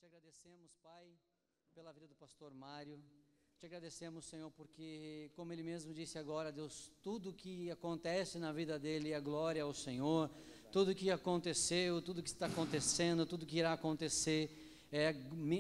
te agradecemos, Pai, pela vida do pastor Mário. Te agradecemos, Senhor, porque, como ele mesmo disse agora, Deus, tudo que acontece na vida dele é glória ao Senhor. Tudo que aconteceu, tudo que está acontecendo, tudo que irá acontecer é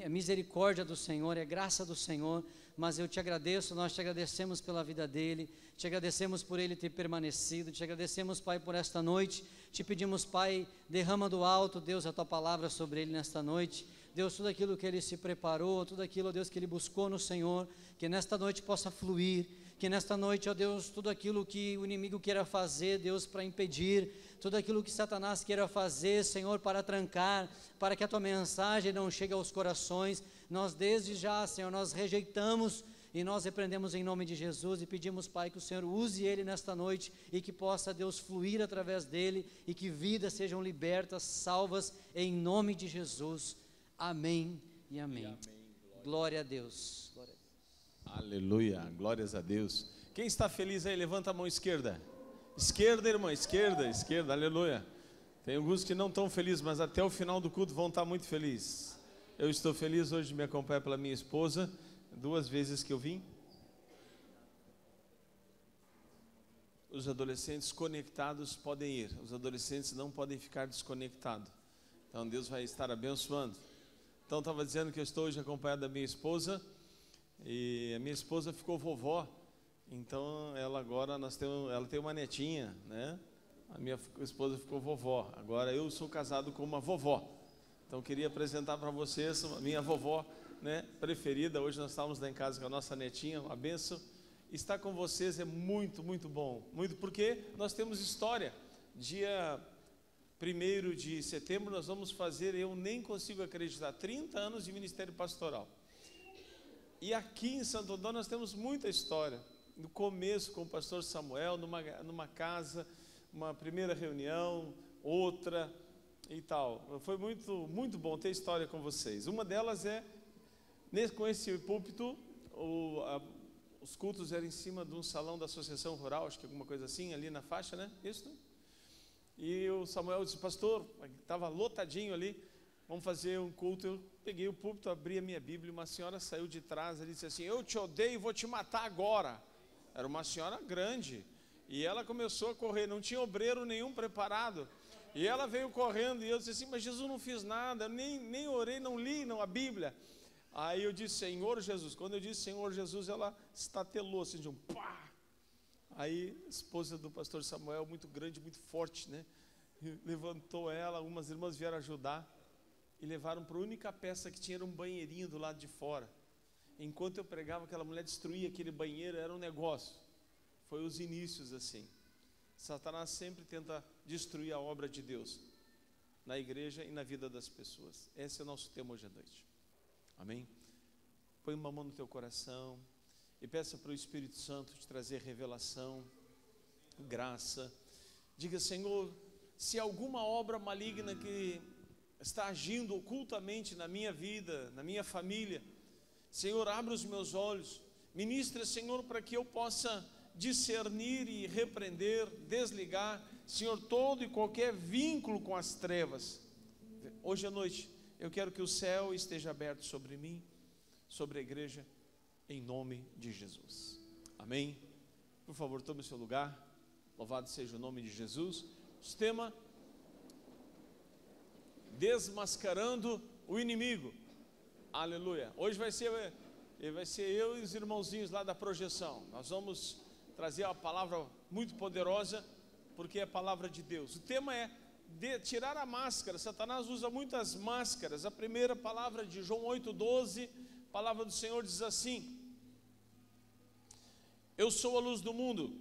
misericórdia do Senhor, é graça do Senhor. Mas eu te agradeço, nós te agradecemos pela vida dele, te agradecemos por ele ter permanecido, te agradecemos, Pai, por esta noite. Te pedimos, Pai, derrama do alto, Deus, a tua palavra sobre ele nesta noite. Deus, tudo aquilo que ele se preparou, tudo aquilo, Deus, que ele buscou no Senhor, que nesta noite possa fluir, que nesta noite, ó Deus, tudo aquilo que o inimigo queira fazer, Deus, para impedir, tudo aquilo que Satanás queira fazer, Senhor, para trancar, para que a tua mensagem não chegue aos corações, nós desde já, Senhor, nós rejeitamos e nós repreendemos em nome de Jesus e pedimos, Pai, que o Senhor use ele nesta noite e que possa, Deus, fluir através dele e que vidas sejam libertas, salvas, em nome de Jesus. Amém e amém. Amém. Glória a Deus. Glória a Deus. Aleluia, glórias a Deus. Quem está feliz aí, levanta a mão esquerda. Esquerda, irmã, esquerda, aleluia. Tem alguns que não estão felizes, mas até o final do culto vão estar muito felizes. Eu estou feliz hoje de me acompanhar pela minha esposa, 2 vezes que eu vim. Os adolescentes conectados podem ir, os adolescentes não podem ficar desconectados. Então Deus vai estar abençoando. Então estava dizendo que eu estou hoje acompanhado da minha esposa, e a minha esposa ficou vovó, então ela agora, ela tem uma netinha, né? A minha esposa ficou vovó, agora eu sou casado com uma vovó. Então queria apresentar para vocês a minha vovó, né, preferida. Hoje nós estávamos lá em casa com a nossa netinha, uma bênção. Estar com vocês é muito, muito bom, muito, porque nós temos história. Dia 1º de setembro nós vamos fazer, eu nem consigo acreditar, 30 anos de ministério pastoral. E aqui em Santo Antônio nós temos muita história. No começo com o pastor Samuel, numa casa, uma primeira reunião, outra e tal. Foi muito, muito bom ter história com vocês. Uma delas é, com esse púlpito, os cultos eram em cima de um salão da Associação Rural, acho que alguma coisa assim, ali na faixa, né? Isso. E o Samuel disse, pastor, estava lotadinho ali, vamos fazer um culto. Eu peguei o púlpito, abri a minha Bíblia, uma senhora saiu de trás, ela disse assim, eu te odeio e vou te matar agora. Era uma senhora grande, e ela começou a correr, não tinha obreiro nenhum preparado, e ela veio correndo, e eu disse assim, mas Jesus, não fiz nada, nem orei, não li a Bíblia. Aí eu disse, Senhor Jesus. Quando eu disse Senhor Jesus, ela estatelou assim de um pá. Aí a esposa do pastor Samuel, muito grande, muito forte, né, levantou ela, algumas irmãs vieram ajudar e levaram para a única peça que tinha, era um banheirinho do lado de fora. Enquanto eu pregava, aquela mulher destruía aquele banheiro, era um negócio. Foi os inícios assim. Satanás sempre tenta destruir a obra de Deus na igreja e na vida das pessoas. Esse é o nosso tema hoje à noite. Amém? Põe uma mão no teu coração e peça para o Espírito Santo te trazer revelação, graça. Diga, Senhor, se alguma obra maligna que está agindo ocultamente na minha vida, na minha família, Senhor, abre os meus olhos, ministra, Senhor, para que eu possa discernir e repreender, desligar, Senhor, todo e qualquer vínculo com as trevas. Hoje à noite eu quero que o céu esteja aberto sobre mim, sobre a igreja, em nome de Jesus. Amém? Por favor, tome o seu lugar. Louvado seja o nome de Jesus. O tema: desmascarando o inimigo. Aleluia. Hoje vai ser eu e os irmãozinhos lá da projeção. Nós vamos trazer uma palavra muito poderosa, porque é a palavra de Deus. O tema é de tirar a máscara. Satanás usa muitas máscaras. A primeira palavra de João 8,12, a palavra do Senhor diz assim: eu sou a luz do mundo,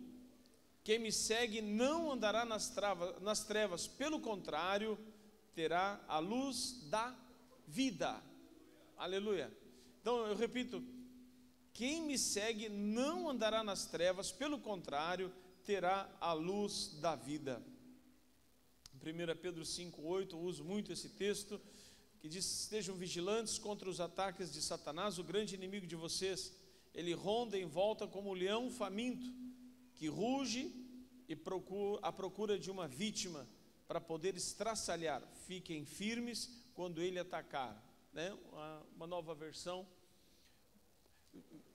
quem me segue não andará nas trevas, pelo contrário, terá a luz da vida. Aleluia. Então eu repito, quem me segue não andará nas trevas, pelo contrário, terá a luz da vida. 1 Pedro 5,8, eu uso muito esse texto, que diz, estejam vigilantes contra os ataques de Satanás, o grande inimigo de vocês. Ele ronda em volta como um leão faminto, que ruge e à procura de uma vítima, para poder estraçalhar. Fiquem firmes quando ele atacar. né, uma nova versão.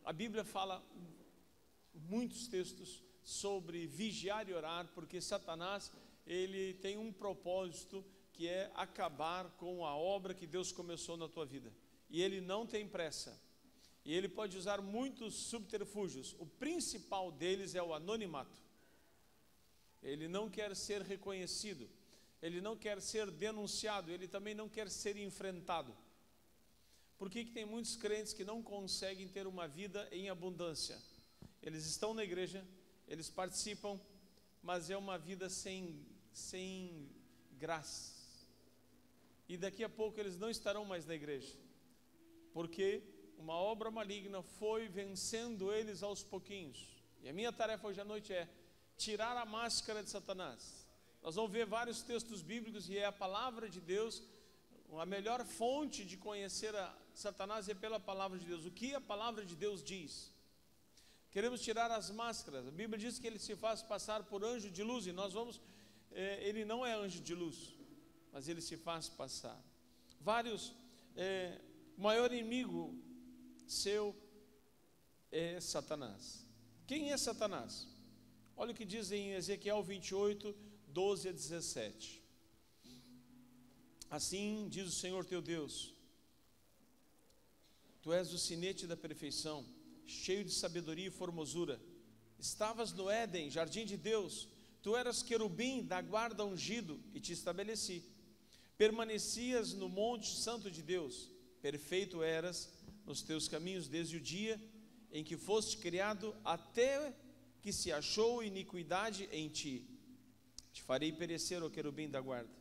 A Bíblia fala muitos textos sobre vigiar e orar, porque Satanás, ele tem um propósito, que é acabar com a obra que Deus começou na tua vida. E ele não tem pressa. E ele pode usar muitos subterfúgios. O principal deles é o anonimato. Ele não quer ser reconhecido. Ele não quer ser denunciado. Ele também não quer ser enfrentado. Por que tem muitos crentes que não conseguem ter uma vida em abundância? Eles estão na igreja, eles participam, mas é uma vida sem graça. E daqui a pouco eles não estarão mais na igreja, porque uma obra maligna foi vencendo eles aos pouquinhos. E a minha tarefa hoje à noite é tirar a máscara de Satanás. Nós vamos ver vários textos bíblicos, e é a palavra de Deus. A melhor fonte de conhecer a Satanás é pela palavra de Deus. O que a palavra de Deus diz? Queremos tirar as máscaras. A Bíblia diz que ele se faz passar por anjo de luz, e nós vamos, ele não é anjo de luz, mas ele se faz passar. O maior inimigo seu é Satanás. Quem é Satanás? Olha o que diz em Ezequiel 28, 12 a 17. Assim diz o Senhor teu Deus: tu és o sinete da perfeição, cheio de sabedoria e formosura. Estavas no Éden, jardim de Deus. Tu eras querubim da guarda ungido, e te estabeleci. Permanecias no monte santo de Deus. Perfeito eras nos teus caminhos desde o dia em que foste criado, até que se achou iniquidade em ti. Te farei perecer, ó querubim da guarda.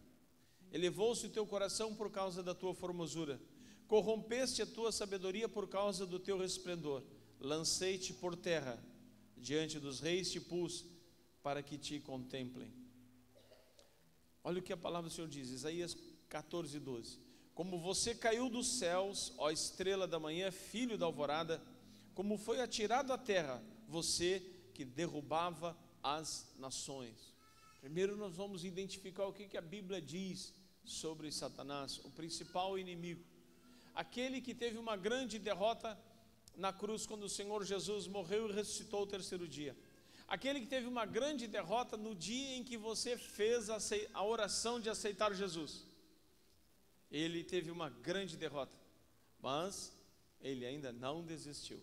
Elevou-se o teu coração por causa da tua formosura. Corrompeste a tua sabedoria por causa do teu resplendor. Lancei-te por terra, diante dos reis te pus, para que te contemplem. Olha o que a palavra do Senhor diz, Isaías 14, 12. Como você caiu dos céus, ó estrela da manhã, filho da alvorada, como foi atirado à terra, você que derrubava as nações. Primeiro nós vamos identificar o que a Bíblia diz sobre Satanás, o principal inimigo. Aquele que teve uma grande derrota na cruz, quando o Senhor Jesus morreu e ressuscitou o terceiro dia. Aquele que teve uma grande derrota no dia em que você fez a oração de aceitar Jesus. Ele teve uma grande derrota, mas ele ainda não desistiu.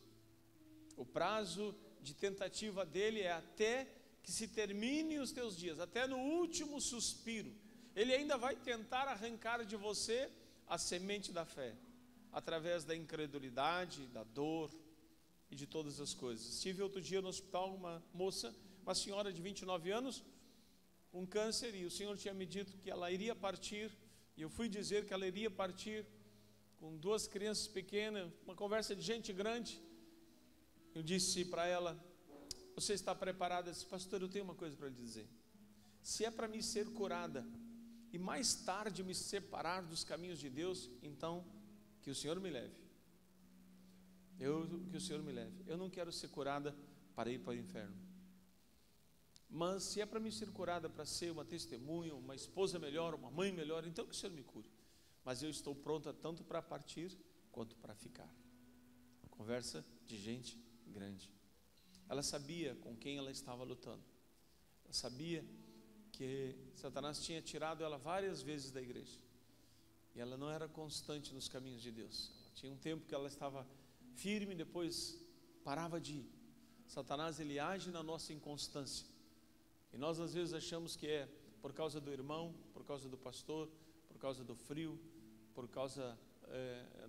O prazo de tentativa dele é até que se termine os teus dias, até no último suspiro. Ele ainda vai tentar arrancar de você a semente da fé, através da incredulidade, da dor e de todas as coisas. Estive outro dia no hospital, uma senhora de 29 anos, com câncer, e o Senhor tinha me dito que ela iria partir, e eu fui dizer que ela iria partir com 2 crianças pequenas, uma conversa de gente grande. Eu disse para ela: você está preparada? Eu disse: pastor, eu tenho uma coisa para lhe dizer. Se é para me ser curada e mais tarde me separar dos caminhos de Deus, então que o Senhor me leve. Que o Senhor me leve. Eu não quero ser curada para ir para o inferno. Mas se é para me ser curada para ser uma testemunha, uma esposa melhor, uma mãe melhor, então que o Senhor me cure. Mas eu estou pronta tanto para partir quanto para ficar. Conversa de gente grande. Ela sabia com quem ela estava lutando. Ela sabia que Satanás tinha tirado ela várias vezes da igreja. E ela não era constante nos caminhos de Deus. Ela tinha um tempo que ela estava firme, depois parava de ir. Satanás, ele age na nossa inconstância. E nós às vezes achamos que é por causa do irmão, por causa do pastor, por causa do frio, por causa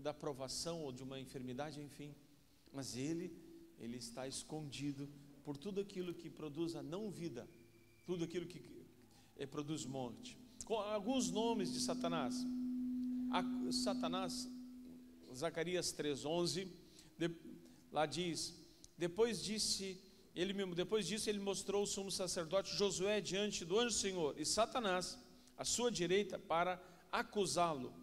da provação ou de uma enfermidade, enfim. Mas ele está escondido por tudo aquilo que produz a não vida, tudo aquilo que produz morte. Com alguns nomes de Satanás. Satanás, Zacarias 3:11, lá diz: depois disso ele mostrou o sumo sacerdote Josué diante do anjo do Senhor, e Satanás à sua direita, para acusá-lo.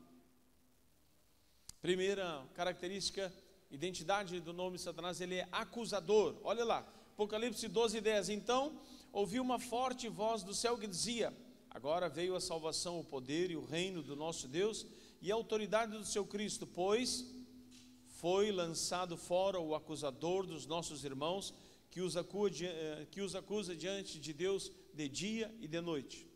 Primeira característica, identidade do nome de Satanás, ele é acusador. Olha lá, Apocalipse 12:10. Então ouvi uma forte voz do céu que dizia: agora veio a salvação, o poder e o reino do nosso Deus e a autoridade do seu Cristo, pois foi lançado fora o acusador dos nossos irmãos, que os acusa diante de Deus de dia e de noite.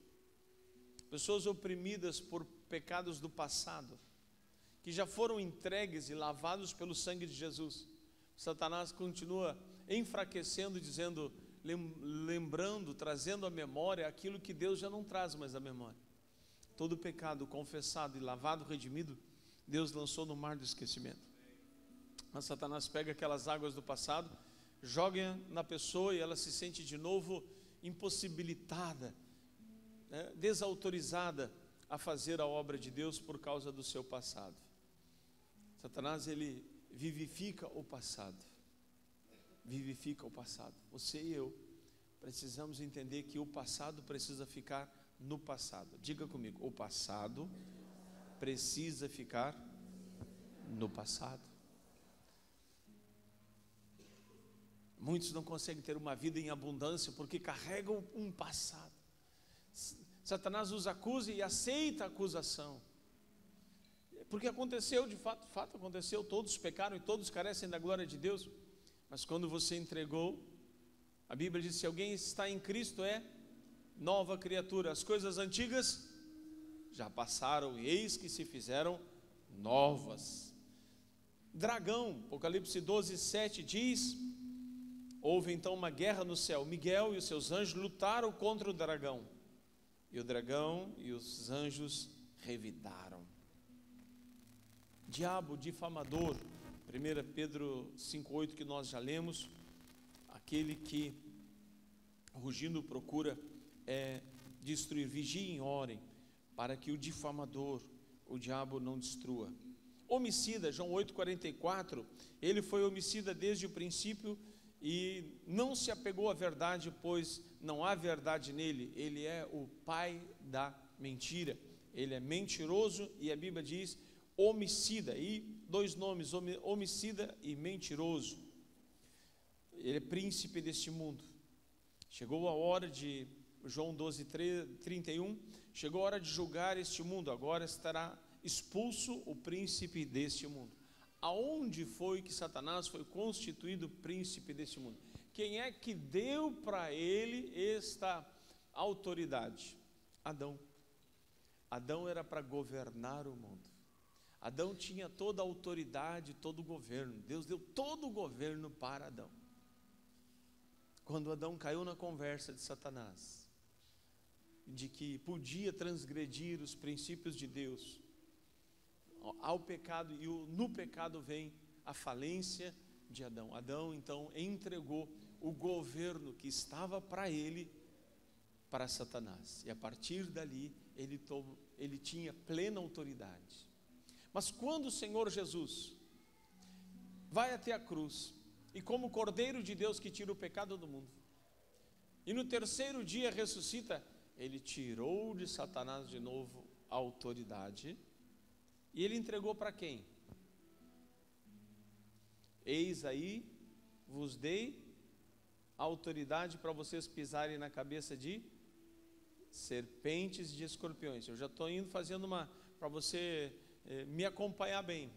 Pessoas oprimidas por pecados do passado, que já foram entregues e lavados pelo sangue de Jesus. Satanás continua enfraquecendo, dizendo, lembrando, trazendo à memória aquilo que Deus já não traz mais à memória. Todo pecado confessado e lavado, redimido, Deus lançou no mar do esquecimento. Mas Satanás pega aquelas águas do passado, joga na pessoa e ela se sente de novo impossibilitada, desautorizada a fazer a obra de Deus por causa do seu passado. Satanás, ele vivifica o passado. Vivifica o passado. Você e eu precisamos entender que o passado precisa ficar no passado. Diga comigo, o passado precisa ficar no passado. Muitos não conseguem ter uma vida em abundância porque carregam um passado. Satanás os acusa e aceita a acusação. Porque aconteceu, de fato aconteceu, todos pecaram e todos carecem da glória de Deus. Mas quando você entregou, a Bíblia diz, se alguém está em Cristo é nova criatura. As coisas antigas já passaram e eis que se fizeram novas. Dragão, Apocalipse 12:7 diz, houve então uma guerra no céu. Miguel e os seus anjos lutaram contra o dragão. E o dragão e os anjos revidaram. Diabo difamador, 1 Pedro 5,8 que nós já lemos, aquele que rugindo procura destruir, vigiem e orem, para que o difamador, o diabo não destrua. Homicida, João 8,44, ele foi homicida desde o princípio e não se apegou à verdade, pois não há verdade nele. Ele é o pai da mentira, ele é mentiroso e a Bíblia diz homicida, e dois nomes, homicida e mentiroso. Ele é príncipe deste mundo. Chegou a hora de, João 12:31, chegou a hora de julgar este mundo, agora estará expulso o príncipe deste mundo. Aonde foi que Satanás foi constituído príncipe deste mundo? Quem é que deu para ele esta autoridade? Adão. Adão era para governar o mundo. Adão tinha toda a autoridade, todo o governo. Deus deu todo o governo para Adão. Quando Adão caiu na conversa de Satanás, de que podia transgredir os princípios de Deus, ao pecado, e no pecado vem a falência de Adão. Adão então entregou o governo que estava para ele, para Satanás, e a partir dali ele tinha plena autoridade. Mas quando o Senhor Jesus vai até a cruz, e como Cordeiro de Deus que tira o pecado do mundo, e no terceiro dia ressuscita, ele tirou de Satanás de novo a autoridade, e ele entregou para quem? Eis aí, vos dei autoridade para vocês pisarem na cabeça de serpentes e de escorpiões. Eu já estou indo fazendo para você me acompanhar bem.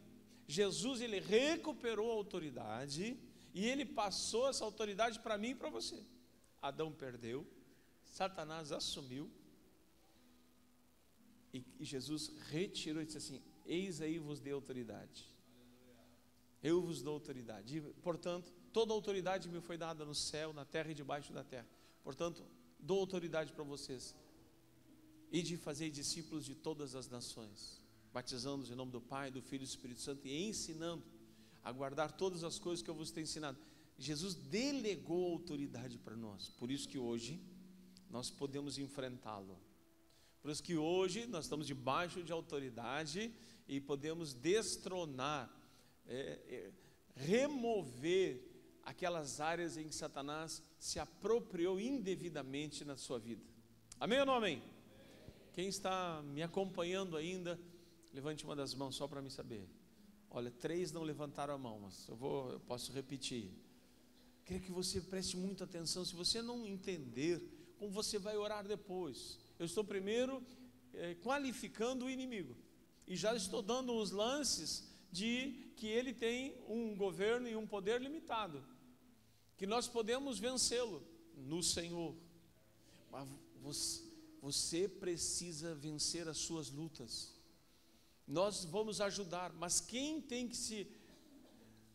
Jesus, ele recuperou a autoridade e ele passou essa autoridade para mim e para você. Adão perdeu, Satanás assumiu e Jesus retirou e disse assim, eis aí vos dei autoridade. Eu vos dou autoridade. Portanto, toda autoridade me foi dada no céu, na terra e debaixo da terra. Portanto, dou autoridade para vocês. E de fazer discípulos de todas as nações, batizando-os em nome do Pai, do Filho e do Espírito Santo e ensinando a guardar todas as coisas que eu vos tenho ensinado. Jesus delegou autoridade para nós. Por isso que hoje nós podemos enfrentá-lo. Por isso que hoje nós estamos debaixo de autoridade e podemos destronar, remover aquelas áreas em que Satanás se apropriou indevidamente na sua vida. Amém ou não amém? Quem está me acompanhando ainda, levante uma das mãos só para me saber. Olha, 3 não levantaram a mão, mas eu posso repetir. Queria que você preste muita atenção. Se você não entender, como você vai orar depois? Eu estou primeiro qualificando o inimigo. E já estou dando os lances de que ele tem um governo e um poder limitado, que nós podemos vencê-lo no Senhor. Mas você precisa vencer as suas lutas. Nós vamos ajudar, mas quem tem que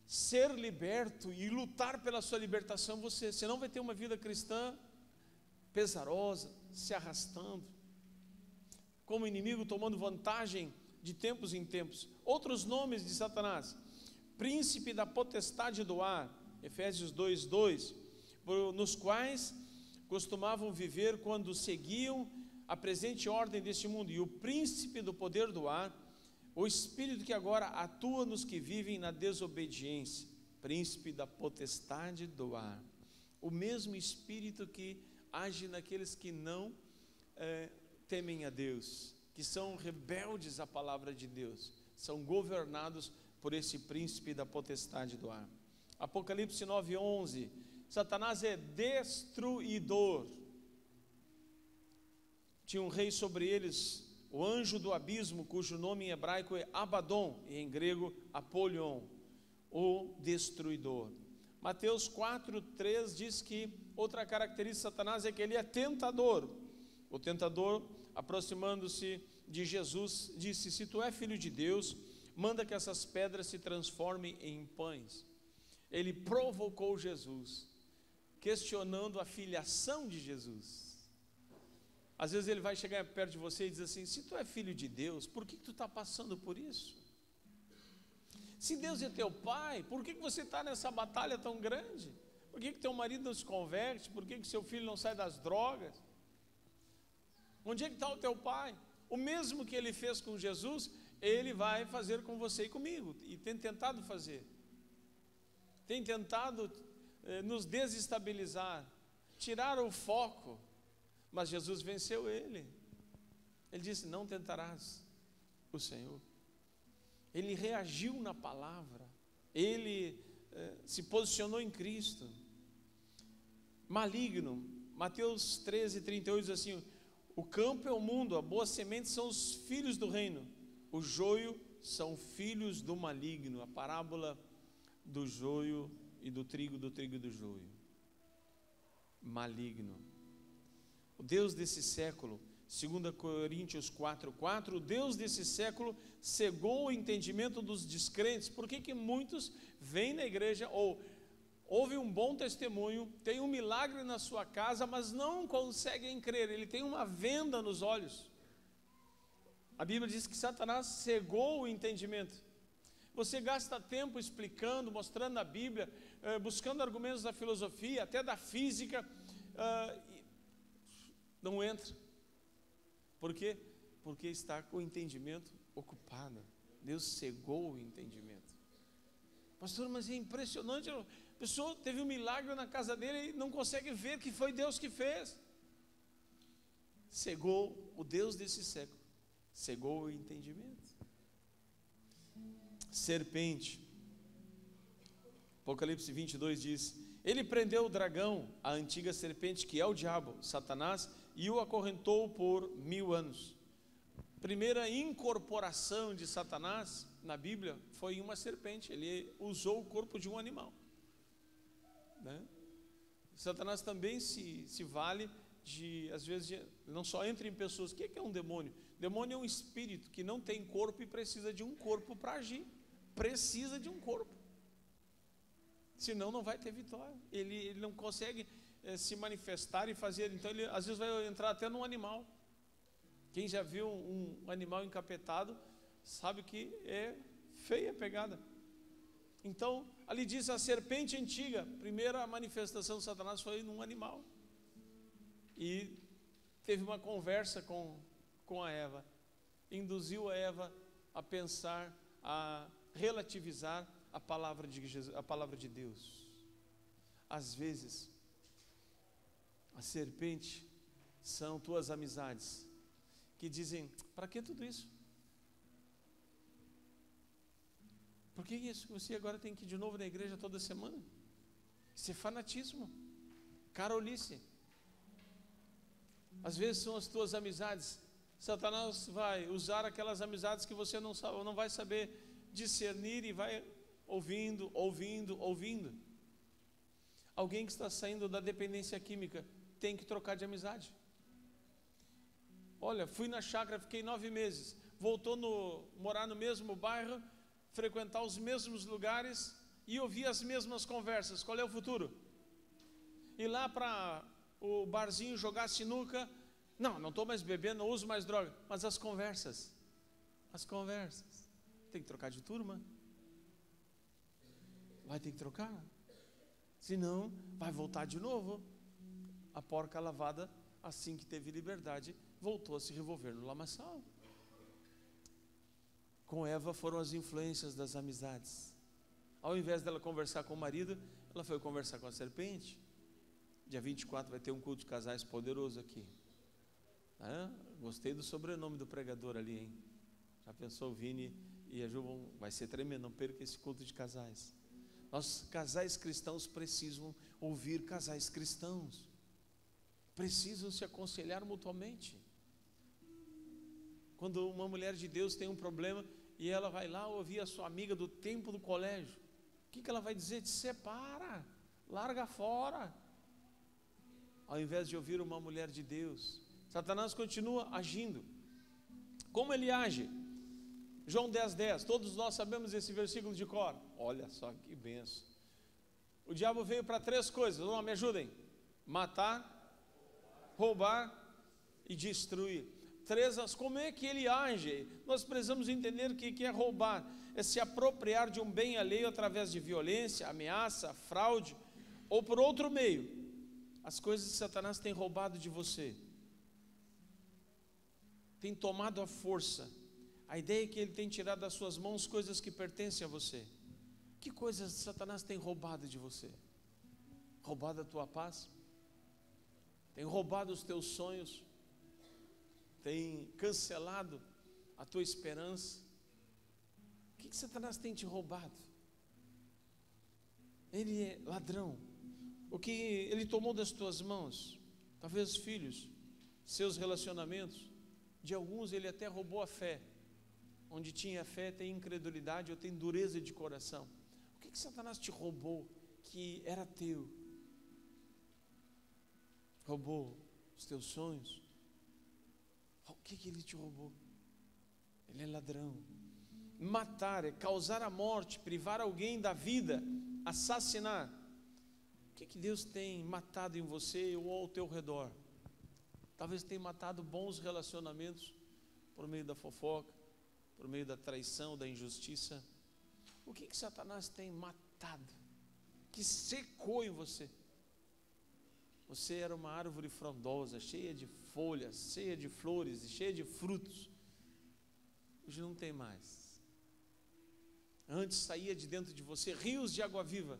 ser liberto e lutar pela sua libertação, você. Senão vai ter uma vida cristã pesarosa, se arrastando, como inimigo tomando vantagem de tempos em tempos. Outros nomes de Satanás: príncipe da potestade do ar, Efésios 2:2, nos quais costumavam viver quando seguiam a presente ordem deste mundo, e o príncipe do poder do ar, o espírito que agora atua nos que vivem na desobediência, príncipe da potestade do ar. O mesmo espírito que age naqueles que não temem a Deus, que são rebeldes à palavra de Deus, são governados por esse príncipe da potestade do ar. Apocalipse 9:11, Satanás é destruidor. Tinha um rei sobre eles, o anjo do abismo, cujo nome em hebraico é Abaddon, e em grego Apolion, o destruidor. Mateus 4:3 diz que outra característica de Satanás é que ele é tentador. O tentador, aproximando-se de Jesus, disse: se tu é filho de Deus, manda que essas pedras se transformem em pães. Ele provocou Jesus, questionando a filiação de Jesus. Às vezes ele vai chegar perto de você e diz assim: se tu é filho de Deus, por que tu está passando por isso? Se Deus é teu pai, por que você está nessa batalha tão grande? Por que teu marido não se converte? Por que seu filho não sai das drogas? Onde é que está o teu pai? O mesmo que ele fez com Jesus, ele vai fazer com você e comigo, e tem tentado fazer. Tem tentado nos desestabilizar, tirar o foco, mas Jesus venceu ele. Ele disse: não tentarás o Senhor. Ele reagiu na palavra, ele se posicionou em Cristo. Maligno, Mateus 13:38 diz assim: o campo é o mundo, a boa semente são os filhos do reino, o joio são filhos do maligno. A parábola do joio e do trigo e do joio. Maligno. O Deus desse século, 2 Coríntios 4:4, o Deus desse século cegou o entendimento dos descrentes. Por que muitos vêm na igreja ou ouvem um bom testemunho, tem um milagre na sua casa, mas não conseguem crer? Ele tem uma venda nos olhos. A Bíblia diz que Satanás cegou o entendimento. Você gasta tempo explicando, mostrando a Bíblia, buscando argumentos da filosofia, até da física, não entra. Por quê? Porque está com o entendimento ocupado. Deus cegou o entendimento. Pastor, mas é impressionante, a pessoa teve um milagre na casa dele e não consegue ver que foi Deus que fez. Cegou o Deus desse século, cegou o entendimento. Serpente, Apocalipse 22 diz: ele prendeu o dragão, a antiga serpente, que é o diabo, Satanás, e o acorrentou por 1000 anos. Primeira incorporação de Satanás na Bíblia foi uma serpente. Ele usou o corpo de um animal, né? Satanás também se vale de, às vezes, não só entra em pessoas. O que é um demônio? Demônio é um espírito que não tem corpo e precisa de um corpo para agir. Precisa de um corpo, senão não vai ter vitória. Ele não consegue se manifestar e fazer. Então ele às vezes vai entrar até num animal. Quem já viu um animal encapetado sabe que é feia a pegada. Então ali diz a serpente antiga. Primeira manifestação de Satanás foi num animal, e teve uma conversa com a Eva, induziu a Eva a pensar, a relativizar a palavra de Jesus, a palavra de Deus. Às vezes a serpente são tuas amizades que dizem: para que tudo isso? Por que isso? Você agora tem que ir de novo na igreja toda semana? Isso é fanatismo, carolice. Às vezes são as tuas amizades: Satanás vai usar aquelas amizades que você não vai saber discernir e vai ouvindo. Alguém que está saindo da dependência química tem que trocar de amizade. Olha, fui na chácara, fiquei 9 meses, voltou morar no mesmo bairro, frequentar os mesmos lugares e ouvir as mesmas conversas. Qual é o futuro? Ir lá para o barzinho jogar sinuca. Não estou mais bebendo, não uso mais droga. Mas as conversas, tem que trocar de turma. Vai ter que trocar. Senão, vai voltar de novo. A porca lavada, assim que teve liberdade, voltou a se revolver no lamaçal. Com Eva foram as influências das amizades. Ao invés dela conversar com o marido, ela foi conversar com a serpente. Dia 24 vai ter um culto de casais poderoso aqui. Gostei do sobrenome do pregador ali, hein? Já pensou, o Vini e a Ju vai ser tremendo, não perca esse culto de casais. Nós, casais cristãos, precisam ouvir casais cristãos. Precisam se aconselhar mutuamente. Quando uma mulher de Deus tem um problema e ela vai lá ouvir a sua amiga do tempo do colégio, o que ela vai dizer? Te separa, larga fora. Ao invés de ouvir uma mulher de Deus, Satanás continua agindo. Como ele age? João 10:10, todos nós sabemos esse versículo de cor. Olha só que benção. O diabo veio para 3 coisas, vamos lá, me ajudem: matar, roubar e destruir. 3, como é que ele age? Nós precisamos entender o que é roubar. É se apropriar de um bem alheio através de violência, ameaça, fraude ou por outro meio. As coisas que Satanás tem roubado de você, tem tomado a força. A ideia é que ele tem tirado das suas mãos coisas que pertencem a você. Que coisas Satanás tem roubado de você? Roubado a tua paz? Tem roubado os teus sonhos? Tem cancelado a tua esperança? O que Satanás tem te roubado? Ele é ladrão. O que ele tomou das tuas mãos? Talvez os filhos, seus relacionamentos. De alguns ele até roubou a fé. Onde tinha fé tem incredulidade ou tem dureza de coração. O que Satanás te roubou que era teu? Roubou os teus sonhos? O que ele te roubou? Ele é ladrão. Matar é causar a morte, privar alguém da vida, assassinar. O que Deus tem matado em você ou ao teu redor? Talvez tenha matado bons relacionamentos por meio da fofoca, por meio da traição, da injustiça. O que Satanás tem matado, que secou em você? Você era uma árvore frondosa, cheia de folhas, cheia de flores e cheia de frutos. Hoje não tem mais. Antes saía de dentro de você rios de água viva.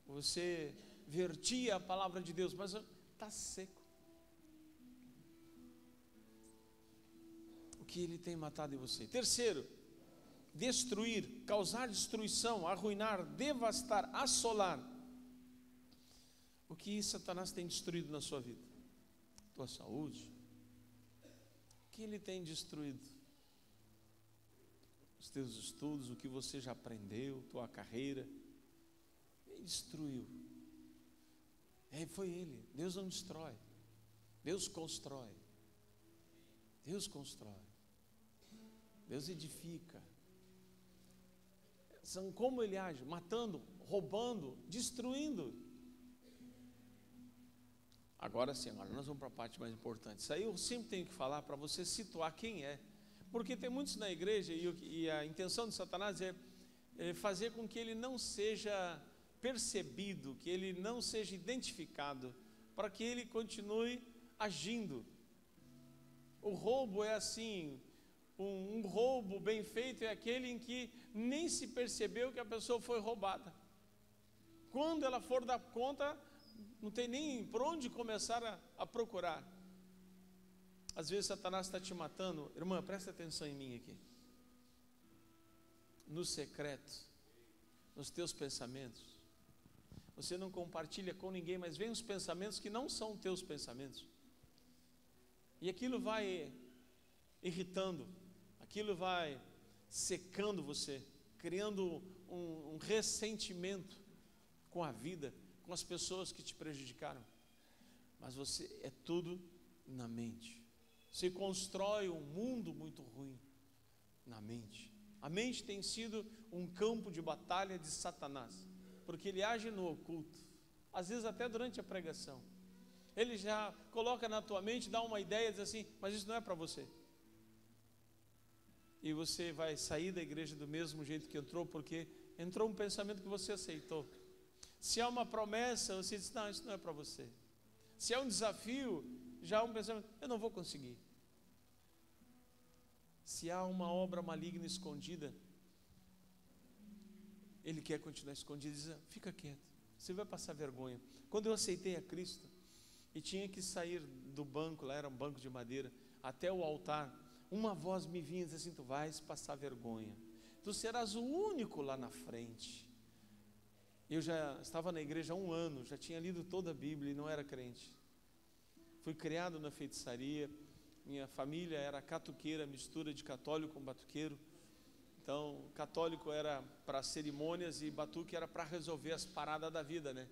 Você vertia a palavra de Deus, mas está seco. O que ele tem matado em você? 3, destruir, causar destruição, arruinar, devastar, assolar. O que Satanás tem destruído na sua vida? Tua saúde. O que ele tem destruído? Os teus estudos, o que você já aprendeu, tua carreira. Ele destruiu. Foi ele. Deus não destrói. Deus constrói. Deus constrói. Deus edifica. São como ele age? Matando, roubando, destruindo. Agora sim, agora nós vamos para a parte mais importante. Isso aí eu sempre tenho que falar para você situar quem é. Porque tem muitos na igreja e a intenção de Satanás é fazer com que ele não seja percebido, que ele não seja identificado, para que ele continue agindo. O roubo é assim, um roubo bem feito é aquele em que nem se percebeu que a pessoa foi roubada. Quando ela for dar conta, não tem nem por onde começar a procurar. Às vezes Satanás está te matando. Irmã, presta atenção em mim aqui. No secreto, nos teus pensamentos, você não compartilha com ninguém, mas vem os pensamentos que não são teus pensamentos. E aquilo vai irritando, aquilo vai secando você, criando um ressentimento com a vida, com as pessoas que te prejudicaram. Mas é tudo na mente. Você constrói um mundo muito ruim na mente. A mente tem sido um campo de batalha de Satanás, porque ele age no oculto, às vezes até durante a pregação. Ele já coloca na tua mente, dá uma ideia, diz assim, mas isso não é para você. E você vai sair da igreja do mesmo jeito que entrou, porque entrou um pensamento que você aceitou. Se há uma promessa, você diz, não, isso não é para você. Se é um desafio, já há um pensamento, eu não vou conseguir. Se há uma obra maligna escondida, ele quer continuar escondido, diz, fica quieto, você vai passar vergonha. Quando eu aceitei a Cristo, e tinha que sair do banco, lá era um banco de madeira, até o altar, uma voz me vinha e dizia assim, tu vais passar vergonha, tu serás o único lá na frente. Eu já estava na igreja há 1 ano, já tinha lido toda a Bíblia e não era crente. Fui criado na feitiçaria, minha família era catuqueira, mistura de católico com batuqueiro. Então, católico era para cerimônias e batuque era para resolver as paradas da vida, né?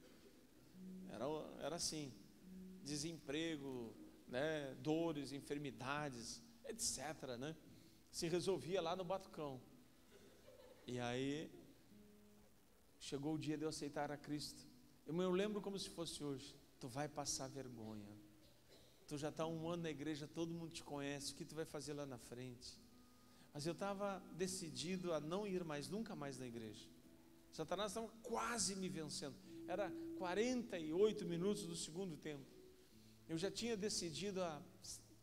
Era assim, desemprego, né? Dores, enfermidades, etc, né? Se resolvia lá no batucão. E aí chegou o dia de eu aceitar a Cristo. Eu lembro como se fosse hoje. Tu vai passar vergonha. Tu já está 1 ano na igreja, todo mundo te conhece. O que tu vai fazer lá na frente? Mas eu estava decidido a não ir mais, nunca mais na igreja. Satanás estava quase me vencendo. Era 48 minutos do segundo tempo. Eu já tinha decidido a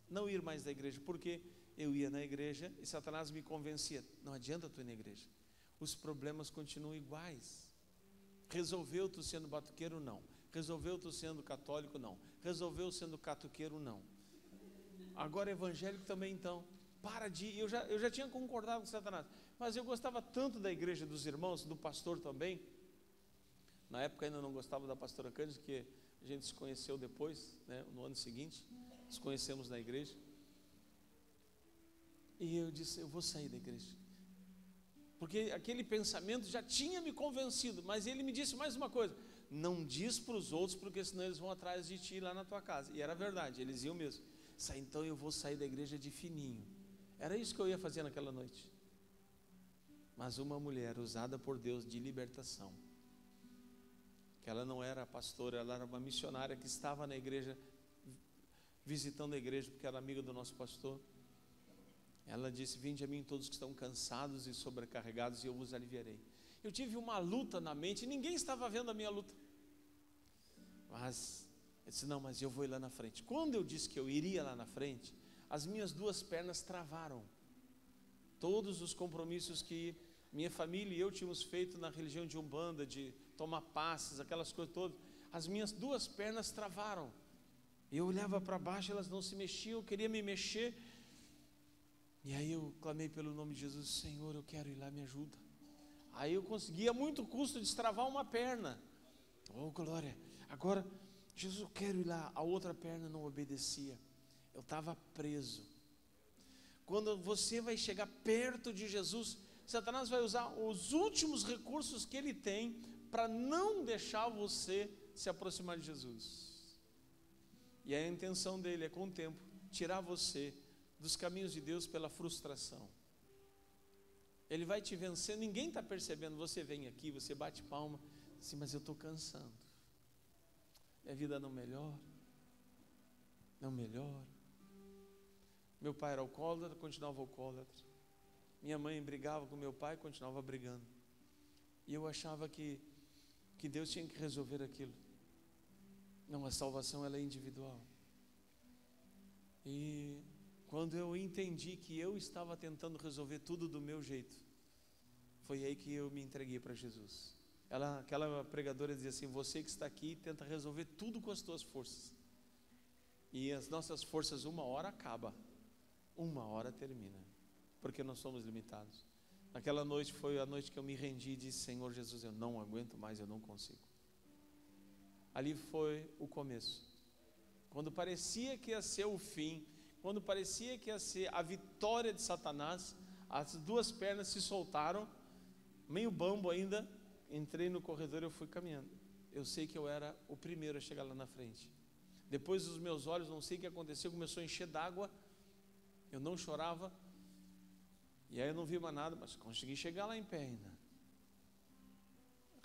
não ir mais na igreja, porque eu ia na igreja e Satanás me convencia. Não adianta tu ir na igreja. Os problemas continuam iguais. Resolveu tu sendo batuqueiro? Não. Resolveu tu sendo católico? Não. Resolveu sendo catuqueiro? Não. Agora evangélico também então. Para de ir. Eu já tinha concordado com Satanás. Mas eu gostava tanto da igreja dos irmãos, do pastor também. Na época ainda não gostava da pastora Cândido, que a gente se conheceu depois, né, no ano seguinte. Nos conhecemos na igreja. E eu disse, eu vou sair da igreja. Porque aquele pensamento já tinha me convencido, mas ele me disse mais uma coisa, não diz para os outros, porque senão eles vão atrás de ti lá na tua casa. E era verdade, eles iam mesmo. Então eu vou sair da igreja de fininho. Era isso que eu ia fazer naquela noite. Mas uma mulher usada por Deus de libertação, que ela não era pastora, ela era uma missionária que estava na igreja, visitando a igreja, porque era amiga do nosso pastor. Ela disse, vinde a mim todos que estão cansados e sobrecarregados e eu vos aliviarei. Eu tive uma luta na mente, ninguém estava vendo a minha luta. Mas, eu disse, não, mas eu vou ir lá na frente. Quando eu disse que eu iria lá na frente, as minhas 2 pernas travaram. Todos os compromissos que minha família e eu tínhamos feito na religião de Umbanda, de tomar passes, aquelas coisas todas, as minhas 2 pernas travaram. Eu olhava para baixo, elas não se mexiam, eu queria me mexer. E aí eu clamei pelo nome de Jesus, Senhor, eu quero ir lá, me ajuda. Aí eu consegui a muito custo destravar uma perna. Oh, glória. Agora, Jesus, eu quero ir lá. A outra perna não obedecia. Eu estava preso. Quando você vai chegar perto de Jesus, Satanás vai usar os últimos recursos que ele tem para não deixar você se aproximar de Jesus. E a intenção dele é, com o tempo, tirar você dos caminhos de Deus pela frustração. Ele vai te vencer, ninguém está percebendo. Você vem aqui, você bate palma, assim, mas eu estou cansando. Minha vida não melhora. Não melhora. Meu pai era alcoólatra, continuava alcoólatra. Minha mãe brigava com meu pai, continuava brigando. E eu achava que Deus tinha que resolver aquilo. Não, a salvação ela é individual. E quando eu entendi que eu estava tentando resolver tudo do meu jeito, foi aí que eu me entreguei para Jesus. Aquela pregadora dizia assim, você que está aqui tenta resolver tudo com as tuas forças. E as nossas forças 1 hora acaba, 1 hora termina, porque nós somos limitados. Naquela noite foi a noite que eu me rendi e disse, Senhor Jesus, eu não aguento mais, eu não consigo. Ali foi o começo. Quando parecia que ia ser o fim, quando parecia que ia ser a vitória de Satanás, as duas pernas se soltaram, meio bambo ainda, entrei no corredor e eu fui caminhando. Eu sei que eu era o primeiro a chegar lá na frente. Depois os meus olhos, não sei o que aconteceu, começou a encher d'água, eu não chorava, e aí eu não vi mais nada, mas consegui chegar lá em pé ainda.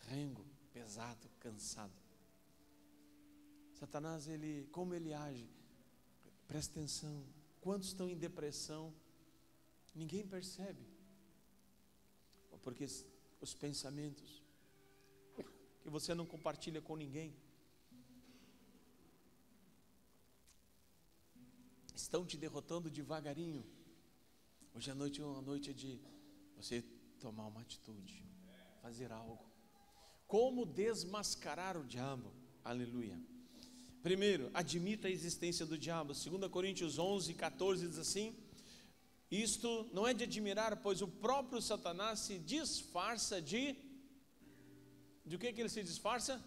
Rengo, pesado, cansado. Satanás, como ele age? Presta atenção, quantos estão em depressão? Ninguém percebe, porque os pensamentos que você não compartilha com ninguém estão te derrotando devagarinho. Hoje à noite é uma noite de você tomar uma atitude, fazer algo. Como desmascarar o diabo? Aleluia. Primeiro, admita a existência do diabo. 2 Coríntios 11, 14 diz assim: isto não é de admirar, pois o próprio Satanás se disfarça de o que ele se disfarça?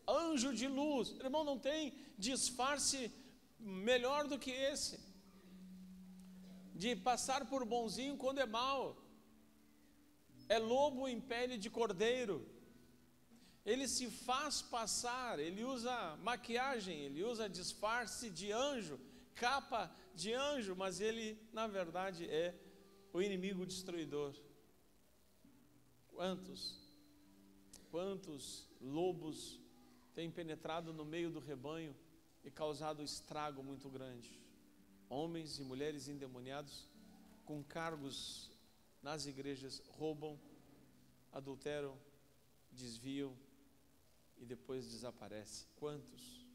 Anjo de luz. Irmão, não tem disfarce melhor do que esse, de passar por bonzinho quando é mal. É lobo em pele de cordeiro. Ele se faz passar, ele usa maquiagem, ele usa disfarce de anjo, capa de anjo, mas ele na verdade é o inimigo destruidor. Quantos lobos têm penetrado no meio do rebanho e causado estrago muito grande? Homens e mulheres endemoniados com cargos nas igrejas roubam, adulteram, desviam e depois desaparece. Quantos?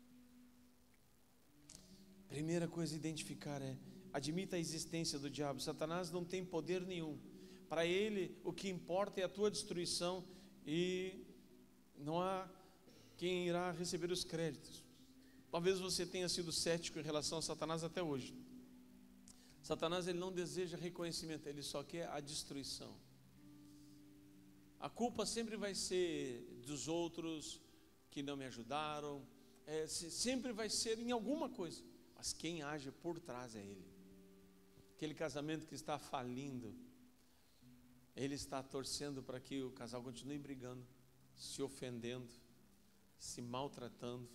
Primeira coisa a identificar é: admita a existência do diabo. Satanás não tem poder nenhum. Para ele o que importa é a tua destruição, e não há quem irá receber os créditos. Talvez você tenha sido cético em relação a Satanás até hoje. Satanás, ele não deseja reconhecimento, ele só quer a destruição. A culpa sempre vai ser dos outros que não me ajudaram, sempre vai ser em alguma coisa, mas quem age por trás é ele. Aquele casamento que está falindo, ele está torcendo para que o casal continue brigando, se ofendendo, se maltratando,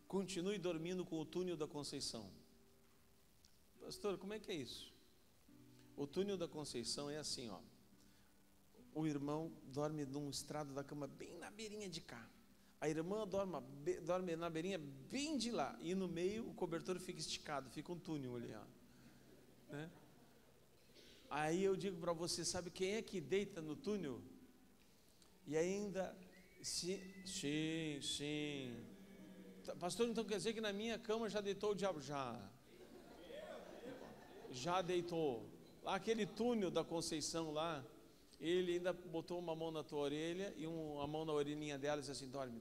continue dormindo com o túnel da Conceição. Pastor, como é que é isso? O túnel da Conceição é assim, ó. O irmão dorme num estrado da cama bem na beirinha de cá. A irmã dorme na beirinha bem de lá. E no meio o cobertor fica esticado, fica um túnel ali, ó. Né? Aí eu digo para você, sabe quem é que deita no túnel? E ainda, sim. Pastor, então quer dizer que na minha cama já deitou o diabo? Já deitou. Lá aquele túnel da Conceição lá, ele ainda botou uma mão na tua orelha e uma mão na orelhinha dela e disse assim: dorme.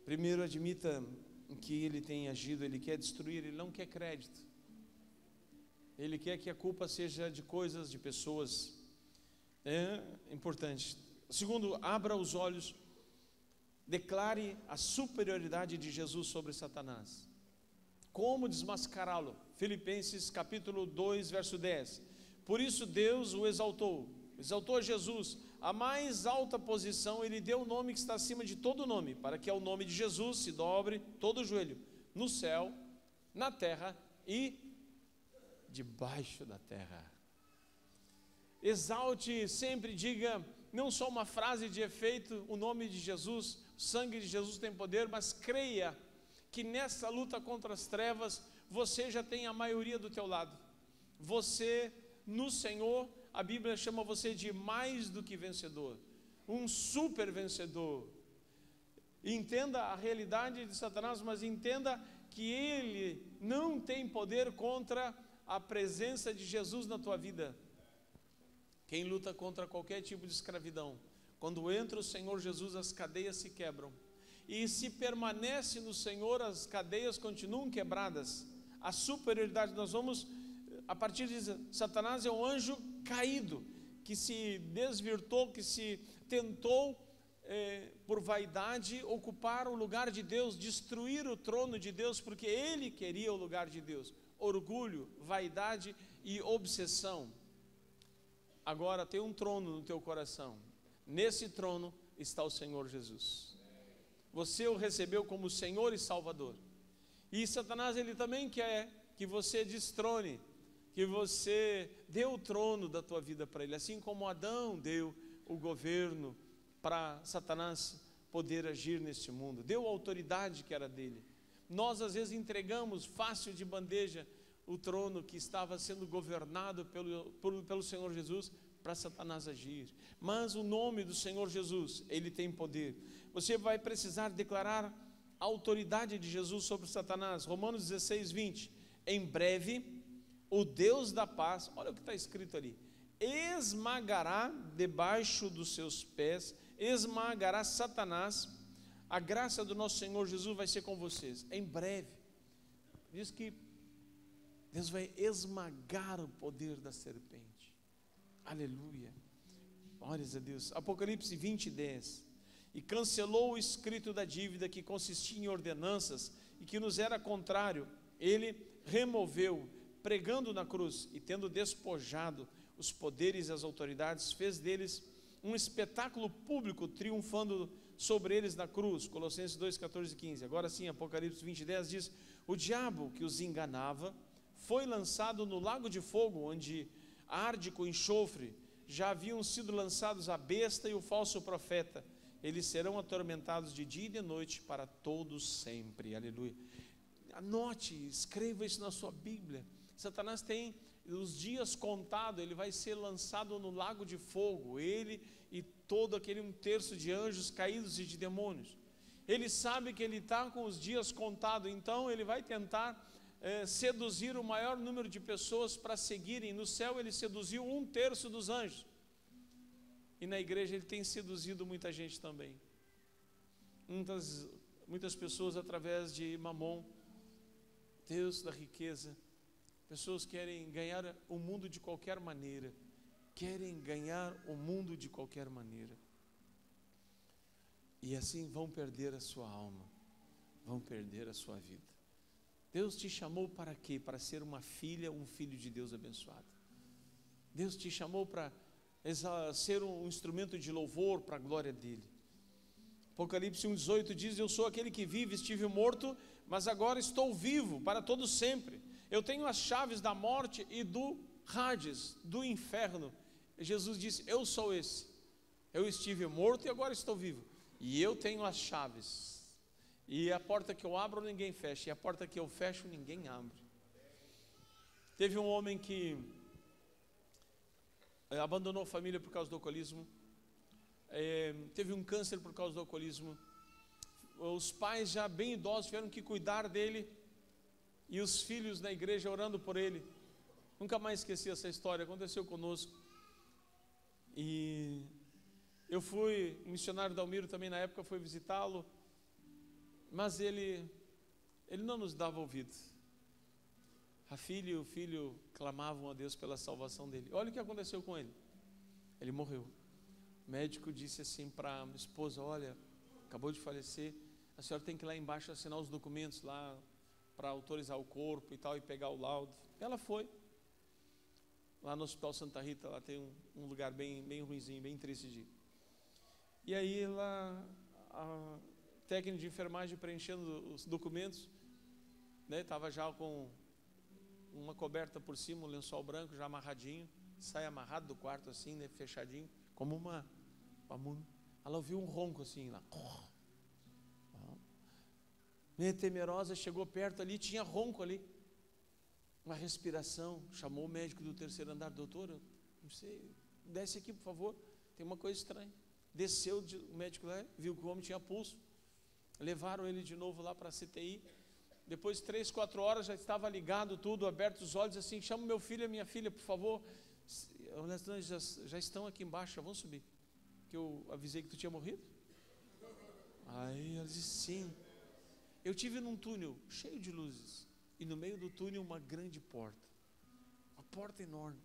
Primeiro, admita que ele tem agido, ele quer destruir, ele não quer crédito. Ele quer que a culpa seja de coisas, de pessoas. É importante. Segundo, abra os olhos, declare a superioridade de Jesus sobre Satanás. Como desmascará-lo? Filipenses capítulo 2, verso 10. Por isso Deus o exaltou a Jesus, a mais alta posição, ele deu o nome que está acima de todo nome, para que ao nome de Jesus se dobre todo o joelho, no céu, na terra e debaixo da terra. Exalte, sempre diga, não só uma frase de efeito, o nome de Jesus, o sangue de Jesus tem poder, mas creia que nessa luta contra as trevas, você já tem a maioria do teu lado. Você, no Senhor, a Bíblia chama você de mais do que vencedor, um super vencedor. Entenda a realidade de Satanás, mas entenda que ele não tem poder contra a presença de Jesus na tua vida. Quem luta contra qualquer tipo de escravidão, quando entra o Senhor Jesus, as cadeias se quebram. E se permanece no Senhor, as cadeias continuam quebradas. A superioridade, nós vamos, a partir de Satanás é um anjo caído, que se desvirtou, que se tentou por vaidade, ocupar o lugar de Deus, destruir o trono de Deus, porque ele queria o lugar de Deus. Orgulho, vaidade e obsessão. Agora tem um trono no teu coração. Nesse trono está o Senhor Jesus. Você o recebeu como Senhor e Salvador. E Satanás, ele também quer que você destrone, que você dê o trono da tua vida para ele, assim como Adão deu o governo para Satanás poder agir neste mundo, deu a autoridade que era dele. Nós às vezes entregamos fácil de bandeja o trono que estava sendo governado pelo Senhor Jesus para Satanás agir, mas o nome do Senhor Jesus, ele tem poder. Você vai precisar declarar a autoridade de Jesus sobre Satanás. Romanos 16, 20, em breve o Deus da paz, olha o que está escrito ali, esmagará debaixo dos seus pés, esmagará Satanás. A graça do nosso Senhor Jesus vai ser com vocês, em breve. Diz que Deus vai esmagar o poder da serpente. Aleluia, glórias a Deus. Apocalipse 20, 10, e cancelou o escrito da dívida que consistia em ordenanças e que nos era contrário, ele removeu, pregando na cruz, e tendo despojado os poderes e as autoridades, fez deles um espetáculo público, triunfando sobre eles na cruz. Colossenses 2, 14 e 15. Agora sim, Apocalipse 20, 10 diz: o diabo que os enganava foi lançado no lago de fogo, onde arde com enxofre. Já haviam sido lançados a besta e o falso profeta. Eles serão atormentados de dia e de noite para todos sempre. Aleluia. Anote, escreva isso na sua Bíblia. Satanás tem os dias contados, ele vai ser lançado no lago de fogo, ele e todo aquele 1/3 de anjos caídos e de demônios. Ele sabe que ele está com os dias contados, então ele vai tentar seduzir o maior número de pessoas para seguirem. No céu ele seduziu 1/3 dos anjos, e na igreja ele tem seduzido muita gente também, muitas pessoas através de Mamon, Deus da riqueza. Pessoas querem ganhar o mundo de qualquer maneira, querem ganhar o mundo de qualquer maneira, e assim vão perder a sua alma, vão perder a sua vida. Deus te chamou para quê? Para ser uma filha, um filho de Deus abençoado. Deus te chamou para ser um instrumento de louvor para a glória dele. Apocalipse 1,18 diz: eu sou aquele que vive, estive morto, mas agora estou vivo para todo sempre. Eu tenho as chaves da morte e do Hades, do inferno. Jesus disse: eu sou esse. Eu estive morto e agora estou vivo, e eu tenho as chaves. E a porta que eu abro ninguém fecha, e a porta que eu fecho ninguém abre. Teve um homem que abandonou a família por causa do alcoolismo, teve um câncer por causa do alcoolismo. Os pais já bem idosos tiveram que cuidar dele, e os filhos na igreja orando por ele. Nunca mais esqueci essa história, aconteceu conosco. E eu fui, o missionário Dalmiro também na época foi visitá-lo, mas ele não nos dava ouvido. A filha e o filho clamavam a Deus pela salvação dele. Olha o que aconteceu com ele. Ele morreu. O médico disse assim para a esposa: olha, acabou de falecer, a senhora tem que ir lá embaixo assinar os documentos lá para autorizar o corpo e tal, e pegar o laudo. Ela foi lá no Hospital Santa Rita, lá tem um lugar bem ruinzinho, bem triste de ir. E aí lá a técnico de enfermagem preenchendo os documentos, né, estava já com uma coberta por cima, um lençol branco já amarradinho, sai amarrado do quarto assim, né, fechadinho, como uma ela ouviu um ronco assim lá, meio temerosa, chegou perto ali, tinha ronco ali, uma respiração, chamou o médico do 3º andar: doutor, eu não sei, desce aqui por favor, tem uma coisa estranha. Desceu o médico lá, viu que o homem tinha pulso, levaram ele de novo lá para a CTI. Depois de 3, 4 horas já estava ligado tudo, aberto os olhos assim: chama meu filho e minha filha por favor, já estão aqui embaixo, já vão subir, que eu avisei que tu tinha morrido. Aí ela disse: sim. Eu tive num túnel cheio de luzes, e no meio do túnel uma grande porta, uma porta enorme,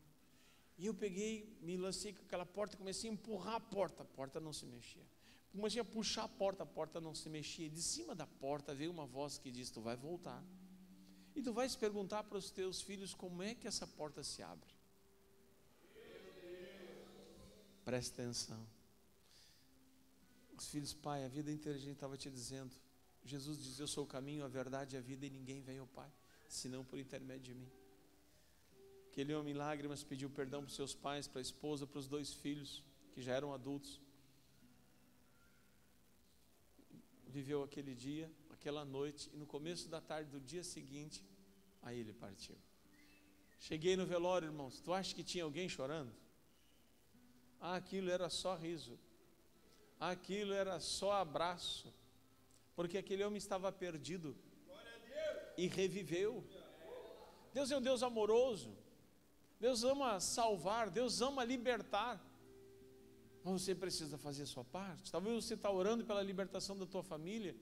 e eu peguei, me lancei com aquela porta, comecei a empurrar a porta não se mexia. Imagina puxar a porta não se mexia. De cima da porta veio uma voz que diz: tu vai voltar. E tu vais perguntar para os teus filhos como é que essa porta se abre. Presta atenção. Os filhos: pai, a vida inteira a gente estava te dizendo. Jesus diz: eu sou o caminho, a verdade e a vida, e ninguém vem ao Pai, senão por intermédio de mim. Aquele homem em lágrimas pediu perdão para os seus pais, para a esposa, para os 2 filhos, que já eram adultos. Viveu aquele dia, aquela noite, e no começo da tarde do dia seguinte, aí ele partiu. Cheguei no velório, irmãos. Tu acha que tinha alguém chorando? Aquilo era só riso. Aquilo era só abraço. Porque aquele homem estava perdido e reviveu. Deus é um Deus amoroso. Deus ama salvar, Deus ama libertar. Mas você precisa fazer a sua parte. Talvez você está orando pela libertação da tua família.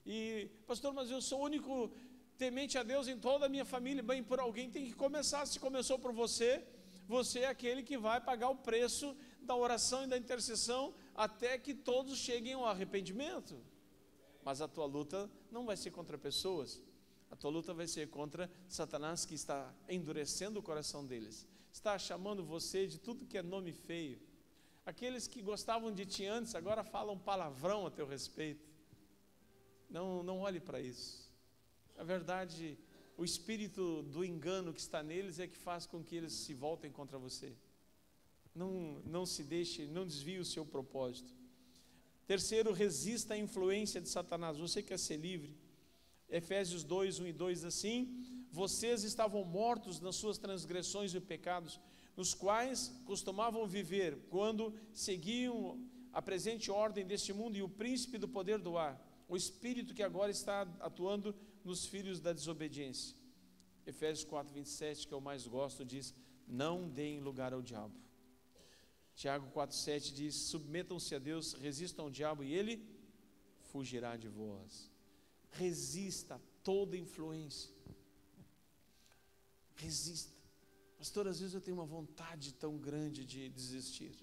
E, pastor, mas eu sou o único temente a Deus em toda a minha família. Bem, por alguém tem que começar. Se começou por você, você é aquele que vai pagar o preço da oração e da intercessão até que todos cheguem ao arrependimento. Mas a tua luta não vai ser contra pessoas. A tua luta vai ser contra Satanás, que está endurecendo o coração deles. Está chamando você de tudo que é nome feio. Aqueles que gostavam de ti antes, agora falam palavrão a teu respeito. Não olhe para isso. Na verdade, o espírito do engano que está neles é que faz com que eles se voltem contra você. Não se deixe, não desvie o seu propósito. Terceiro, resista à influência de Satanás. Você quer ser livre? Efésios 2, 1 e 2 assim: vocês estavam mortos nas suas transgressões e pecados, nos quais costumavam viver, quando seguiam a presente ordem deste mundo e o príncipe do poder do ar, o espírito que agora está atuando nos filhos da desobediência. Efésios 4, 27, que eu mais gosto, diz: não deem lugar ao diabo. Tiago 4,7 diz: submetam-se a Deus, resistam ao diabo e ele fugirá de vós. Resista a toda influência. Resista. Pastor, às vezes eu tenho uma vontade tão grande de desistir.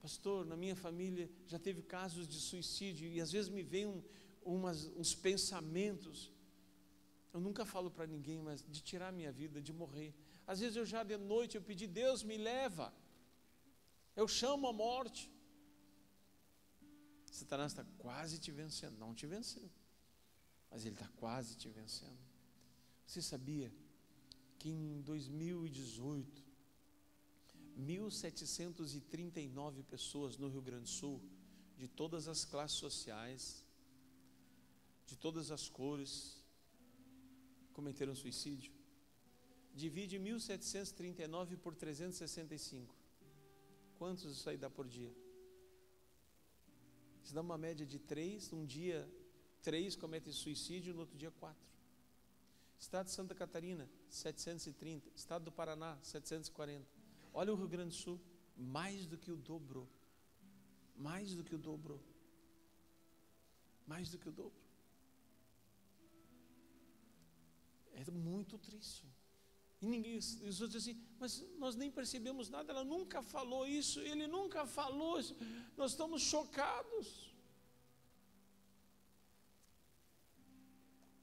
Pastor, na minha família já teve casos de suicídio e às vezes me vem uns pensamentos. Eu nunca falo para ninguém, mas de tirar minha vida, de morrer. Às vezes eu já de noite eu pedi: Deus me leva. Eu chamo a morte. Satanás está quase te vencendo. Não te venceu, mas ele está quase te vencendo. Você sabia que em 2018, 1.739 pessoas no Rio Grande do Sul, de todas as classes sociais, de todas as cores, cometeram suicídio? Divide 1.739 por 365. Quantos isso aí dá por dia? Isso dá uma média de 3, um dia 3 cometem suicídio, no outro dia 4. Estado de Santa Catarina, 730. Estado do Paraná, 740. Olha o Rio Grande do Sul, mais do que o dobro. Mais do que o dobro. Mais do que o dobro. É muito triste. E ninguém, os outros dizem assim: mas nós nem percebemos nada, ela nunca falou isso, ele nunca falou isso, nós estamos chocados.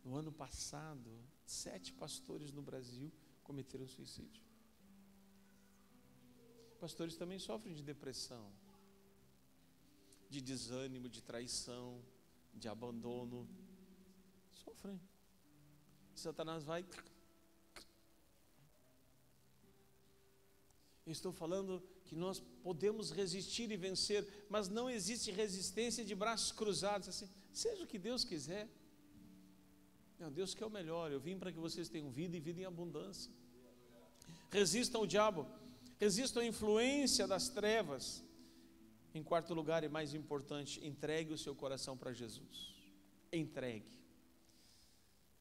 No ano passado, 7 pastores no Brasil cometeram suicídio. Pastores também sofrem de depressão, de desânimo, de traição, de abandono. Sofrem. Satanás vai. Eu estou falando que nós podemos resistir e vencer, mas não existe resistência de braços cruzados, assim, seja o que Deus quiser. Não, Deus quer o melhor. Eu vim para que vocês tenham vida e vida em abundância. Resistam ao diabo, resistam à influência das trevas. Em quarto lugar e mais importante, entregue o seu coração para Jesus. Entregue.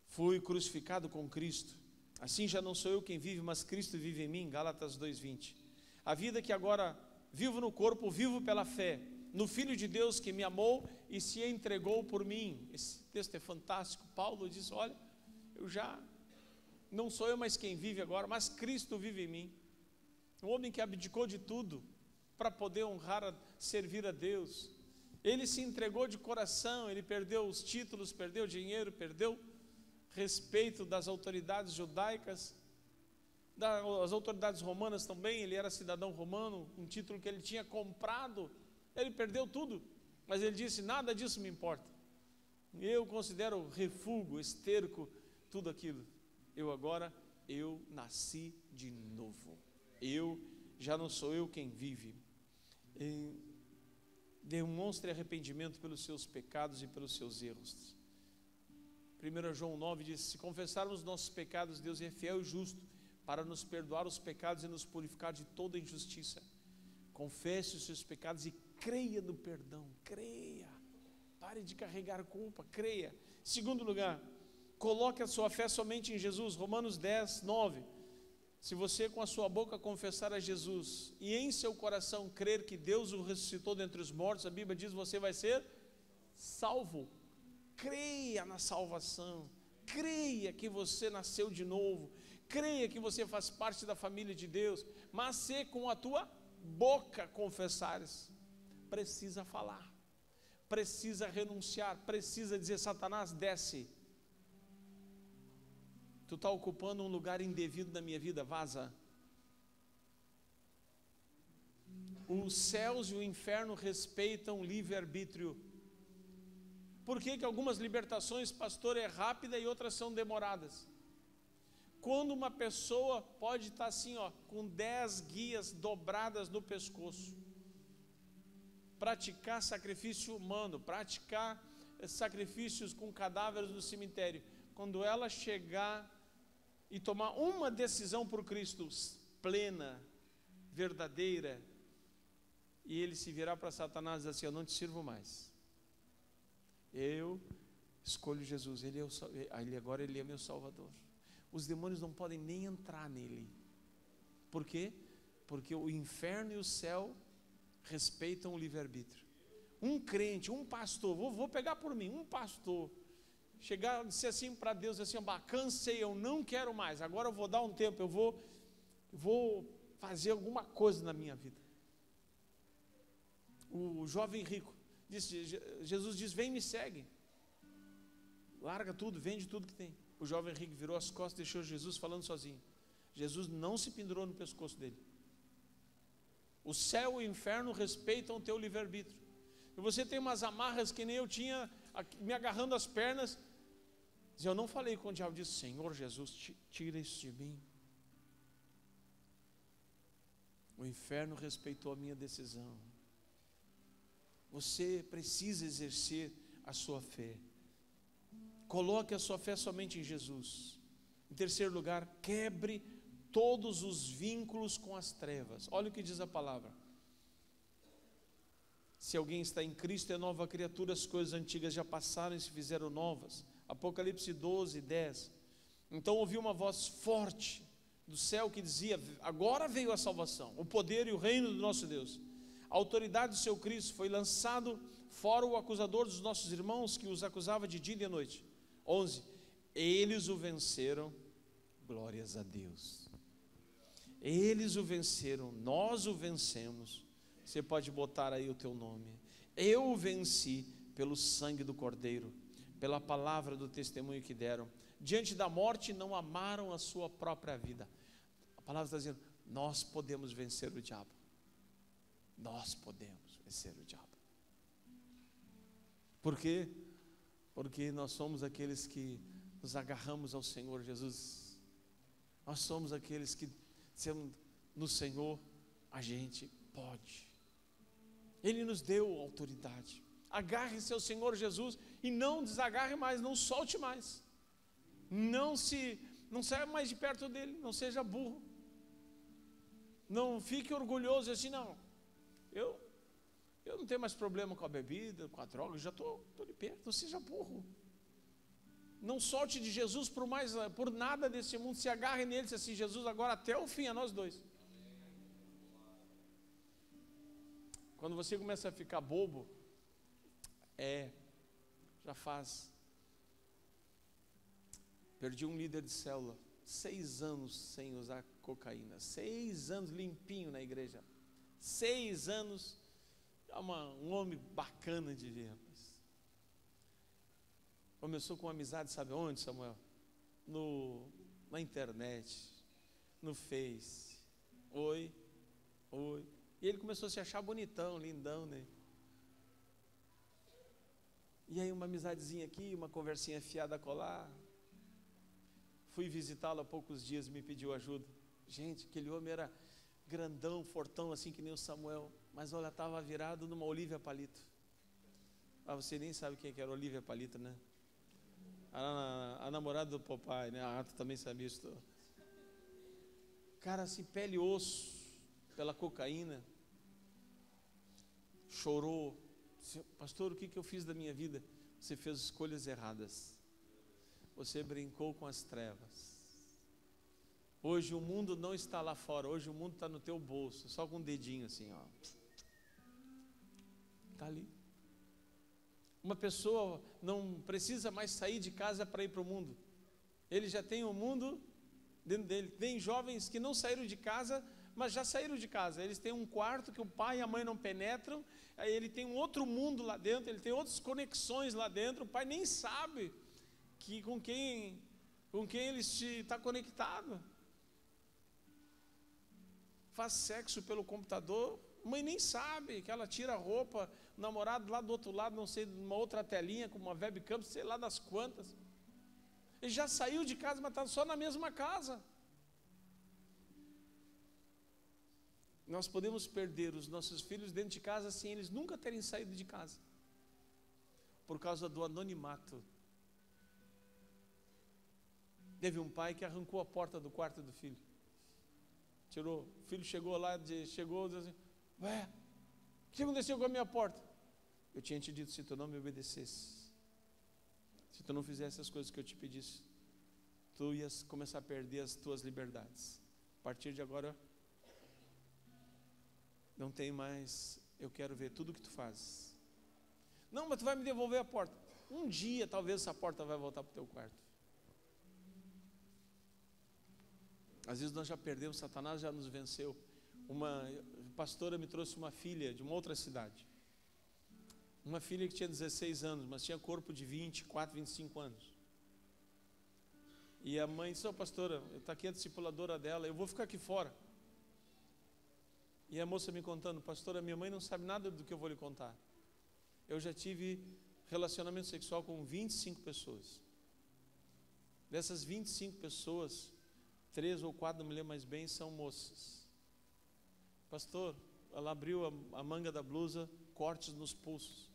Fui crucificado com Cristo. Assim já não sou eu quem vive, mas Cristo vive em mim. Gálatas 2:20. A vida que agora vivo no corpo, vivo pela fé no Filho de Deus que me amou e se entregou por mim. Esse texto é fantástico. Paulo diz: olha, eu já não sou eu mais quem vive agora, mas Cristo vive em mim. Um homem que abdicou de tudo para poder honrar, servir a Deus. Ele se entregou de coração, ele perdeu os títulos, perdeu dinheiro, perdeu respeito das autoridades judaicas, das autoridades romanas também. Ele era cidadão romano, um título que ele tinha comprado, ele perdeu tudo, mas ele disse: nada disso me importa, eu considero refúgio, esterco, tudo aquilo. Eu nasci de novo, já não sou eu quem vive. Demonstre arrependimento pelos seus pecados e pelos seus erros. 1 João 9 diz: se confessarmos nossos pecados, Deus é fiel e justo para nos perdoar os pecados e nos purificar de toda injustiça. Confesse os seus pecados e creia no perdão. Creia, pare de carregar culpa, creia. Segundo lugar, coloque a sua fé somente em Jesus. Romanos 10, 9. Se você com a sua boca confessar a Jesus e em seu coração crer que Deus o ressuscitou dentre os mortos, a Bíblia diz: você vai ser salvo. Creia na salvação, creia que você nasceu de novo, creia que você faz parte da família de Deus. Mas se com a tua boca confessares, precisa falar, precisa renunciar, precisa dizer: Satanás, desce, tu está ocupando um lugar indevido na minha vida, vaza. Os céus e o inferno respeitam o livre-arbítrio. Por que algumas libertações, pastor, é rápida e outras são demoradas? Quando uma pessoa pode estar assim, com 10 guias dobradas no pescoço, praticar sacrifício humano, praticar sacrifícios com cadáveres no cemitério, quando ela chegar e tomar uma decisão por Cristo, plena, verdadeira, e ele se virar para Satanás e dizer assim: eu não te sirvo mais, eu escolho Jesus, agora ele é meu Salvador. Os demônios não podem nem entrar nele. Por quê? Porque o inferno e o céu respeitam o livre-arbítrio. Um crente, um pastor, vou pegar por mim, um pastor chegar e dizer assim para Deus, assim: cansei, eu não quero mais, agora eu vou dar um tempo, eu vou fazer alguma coisa na minha vida. O jovem rico disse, Jesus diz: vem, me segue, larga tudo, vende tudo que tem. O jovem rico virou as costas e deixou Jesus falando sozinho. Jesus não se pendurou no pescoço dele. O céu e o inferno respeitam o teu livre-arbítrio. E você tem umas amarras que nem eu tinha, me agarrando as pernas. Eu não falei com o diabo, disse: Senhor Jesus, tira isso de mim. O inferno respeitou a minha decisão. Você precisa exercer a sua fé. Coloque a sua fé somente em Jesus. Em terceiro lugar, quebre todos os vínculos com as trevas. Olha o que diz a palavra: se alguém está em Cristo, é nova criatura, as coisas antigas já passaram e se fizeram novas. Apocalipse 12, 10. Então ouvi uma voz forte do céu que dizia: agora veio a salvação, o poder e o reino do nosso Deus, a autoridade do seu Cristo. Foi lançado fora o acusador dos nossos irmãos, que os acusava de dia e de noite. 11. Eles o venceram, glórias a Deus. Eles o venceram, nós o vencemos. Você pode botar aí o teu nome. Eu o venci pelo sangue do Cordeiro, pela palavra do testemunho que deram. Diante da morte não amaram a sua própria vida. A palavra está dizendo: nós podemos vencer o diabo. Nós podemos vencer o diabo. Por quê? Porque nós somos aqueles que nos agarramos ao Senhor Jesus. Nós somos aqueles que, sendo no Senhor, a gente pode. Ele nos deu autoridade. Agarre-se ao Senhor Jesus e não desagarre mais, não solte mais. Não saia mais de perto dele, não seja burro. Não fique orgulhoso assim: não, eu não tenho mais problema com a bebida, com a droga, já estou de perto. Não seja burro. Não solte de Jesus por nada desse mundo. Se agarre nele, diz assim: Jesus, agora até o fim, a nós dois. Quando você começa a ficar bobo, já faz. Perdi um líder de célula, 6 anos sem usar cocaína, 6 anos limpinho na igreja, 6 anos, um homem bacana de ver, rapaz. Começou com amizade, sabe onde, Samuel? Na internet, no Face. Oi. E ele começou a se achar bonitão, lindão, né? E aí uma amizadezinha aqui, uma conversinha fiada a colar. Fui visitá-lo há poucos dias, me pediu ajuda. Gente, aquele homem era grandão, fortão, assim que nem o Samuel. Mas olha, estava virado numa Olívia Palito. Você nem sabe quem que era Olívia Palito, né? A namorada do papai, né? Tu também sabia isso. Cara, assim, pele e osso, pela cocaína. Chorou. Pastor, o que eu fiz da minha vida? Você fez escolhas erradas. Você brincou com as trevas. Hoje o mundo não está lá fora. Hoje o mundo está no teu bolso. Só com um dedinho assim, ó. Está ali. Uma pessoa não precisa mais sair de casa para ir para o mundo. Ele já tem o mundo dentro dele. Tem jovens que não saíram de casa, mas já saíram de casa. Eles têm um quarto que o pai e a mãe não penetram. Aí ele tem um outro mundo lá dentro. Ele tem outras conexões lá dentro. O pai nem sabe que com quem ele está conectado. Faz sexo pelo computador. A mãe nem sabe que ela tira a roupa. O namorado lá do outro lado, não sei, numa outra telinha, com uma webcam, sei lá das quantas. Ele já saiu de casa, mas está só na mesma casa. Nós podemos perder os nossos filhos dentro de casa sem eles nunca terem saído de casa, por causa do anonimato. Teve um pai que arrancou a porta do quarto do filho. Tirou, o filho chegou lá, chegou e disse assim: ué, o que aconteceu com a minha porta? Eu tinha te dito, se tu não me obedecesse, se tu não fizesse as coisas que eu te pedisse, tu ias começar a perder as tuas liberdades. A partir de agora, não tem mais, eu quero ver tudo o que tu fazes. Não, mas tu vai me devolver a porta. Um dia, talvez, essa porta vai voltar para o teu quarto. Às vezes nós já perdemos, Satanás já nos venceu. Uma pastora me trouxe uma filha de uma outra cidade. Uma filha que tinha 16 anos, mas tinha corpo de 24, 25 anos. E a mãe disse: pastora, está aqui a discipuladora dela, eu vou ficar aqui fora. E a moça me contando: pastora, minha mãe não sabe nada do que eu vou lhe contar. Eu já tive relacionamento sexual com 25 pessoas. Dessas 25 pessoas, 3 ou 4, não me lembro mais bem, são moças. Pastor, ela abriu a manga da blusa, cortes nos pulsos.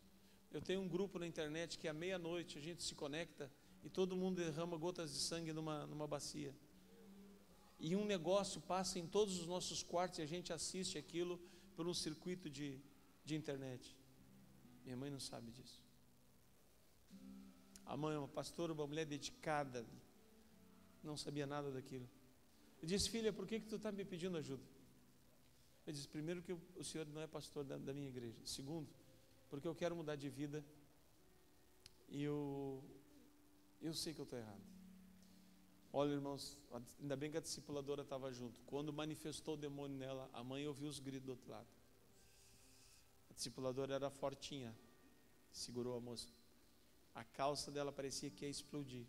Eu tenho um grupo na internet que à meia-noite a gente se conecta e todo mundo derrama gotas de sangue numa bacia. E um negócio passa em todos os nossos quartos e a gente assiste aquilo por um circuito de internet. Minha mãe não sabe disso. A mãe é uma pastora, uma mulher dedicada, não sabia nada daquilo. Eu disse: filha, por que tu está me pedindo ajuda? Eu disse: primeiro, que o senhor não é pastor da minha igreja. Segundo, porque eu quero mudar de vida e eu sei que eu estou errado. Olha, irmãos, ainda bem que a discipuladora estava junto. Quando manifestou o demônio nela, a mãe ouviu os gritos do outro lado. A discipuladora era fortinha, segurou a moça. A calça dela parecia que ia explodir.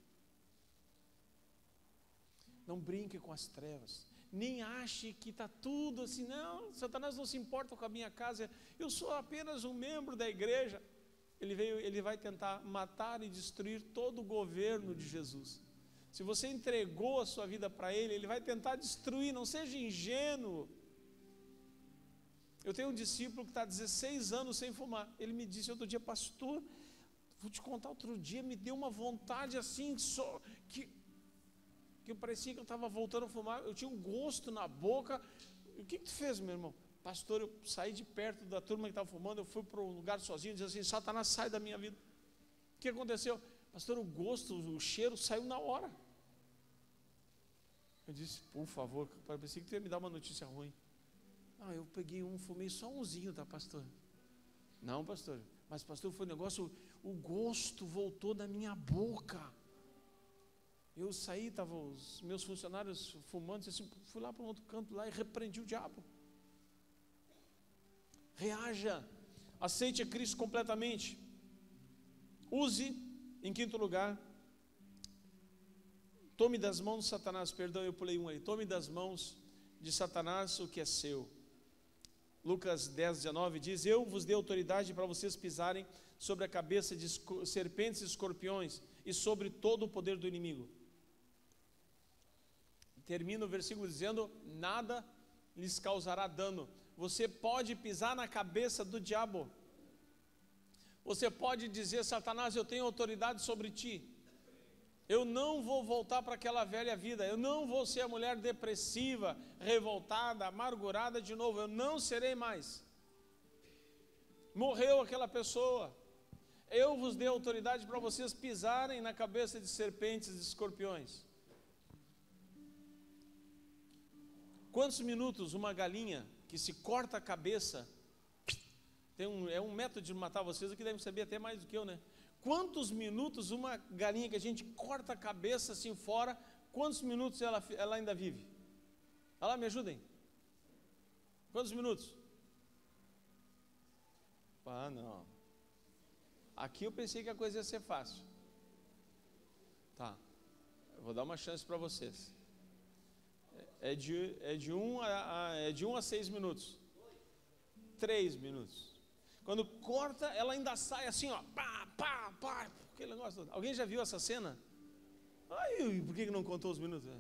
Não brinque com as trevas. Nem ache que está tudo assim. Não, Satanás não se importa com a minha casa. Eu sou apenas um membro da igreja. Ele vai tentar matar e destruir todo o governo de Jesus. Se você entregou a sua vida para ele, ele vai tentar destruir. Não seja ingênuo. Eu tenho um discípulo que está há 16 anos sem fumar. Ele me disse outro dia: pastor, vou te contar, outro dia me deu uma vontade assim, que parecia que eu estava voltando a fumar. Eu tinha um gosto na boca. O que tu fez, meu irmão? Pastor, eu saí de perto da turma que estava fumando, eu fui para um lugar sozinho e disse assim: Satanás, sai da minha vida. O que aconteceu? Pastor, o gosto, o cheiro saiu na hora. Eu disse: por favor, parecia que tu ia me dar uma notícia ruim. Eu peguei fumei só umzinho, tá, pastor? Não, pastor, mas pastor, foi um negócio, o gosto voltou da minha boca. Eu saí, estavam os meus funcionários fumando, assim, fui lá para um outro canto lá e repreendi o diabo. Reaja Aceite a Cristo completamente. Use, em quinto lugar, tome das mãos de Satanás, perdão, eu pulei um aí, tome das mãos de Satanás o que é seu. Lucas 10, 19 diz: eu vos dei autoridade para vocês pisarem sobre a cabeça de serpentes e escorpiões e sobre todo o poder do inimigo. Termina o versículo dizendo: nada lhes causará dano. Você pode pisar na cabeça do diabo. Você pode dizer: Satanás, eu tenho autoridade sobre ti. Eu não vou voltar para aquela velha vida. Eu não vou ser a mulher depressiva, revoltada, amargurada de novo. Eu não serei mais. Morreu aquela pessoa. Eu vos dei autoridade para vocês pisarem na cabeça de serpentes e escorpiões. Quantos minutos uma galinha que se corta a cabeça, é um método de matar vocês, que devem saber até mais do que eu, né? Quantos minutos uma galinha que a gente corta a cabeça assim fora, quantos minutos ela ainda vive? Olha lá, me ajudem. Quantos minutos? Ah, não. Aqui eu pensei que a coisa ia ser fácil. Tá, eu vou dar uma chance para vocês. É de 1 a 6 minutos. 3 minutos. Quando corta, ela ainda sai assim, ó, pá, pá, pá, aquele negócio todo. Alguém já viu essa cena? Ai, por que não contou os minutos?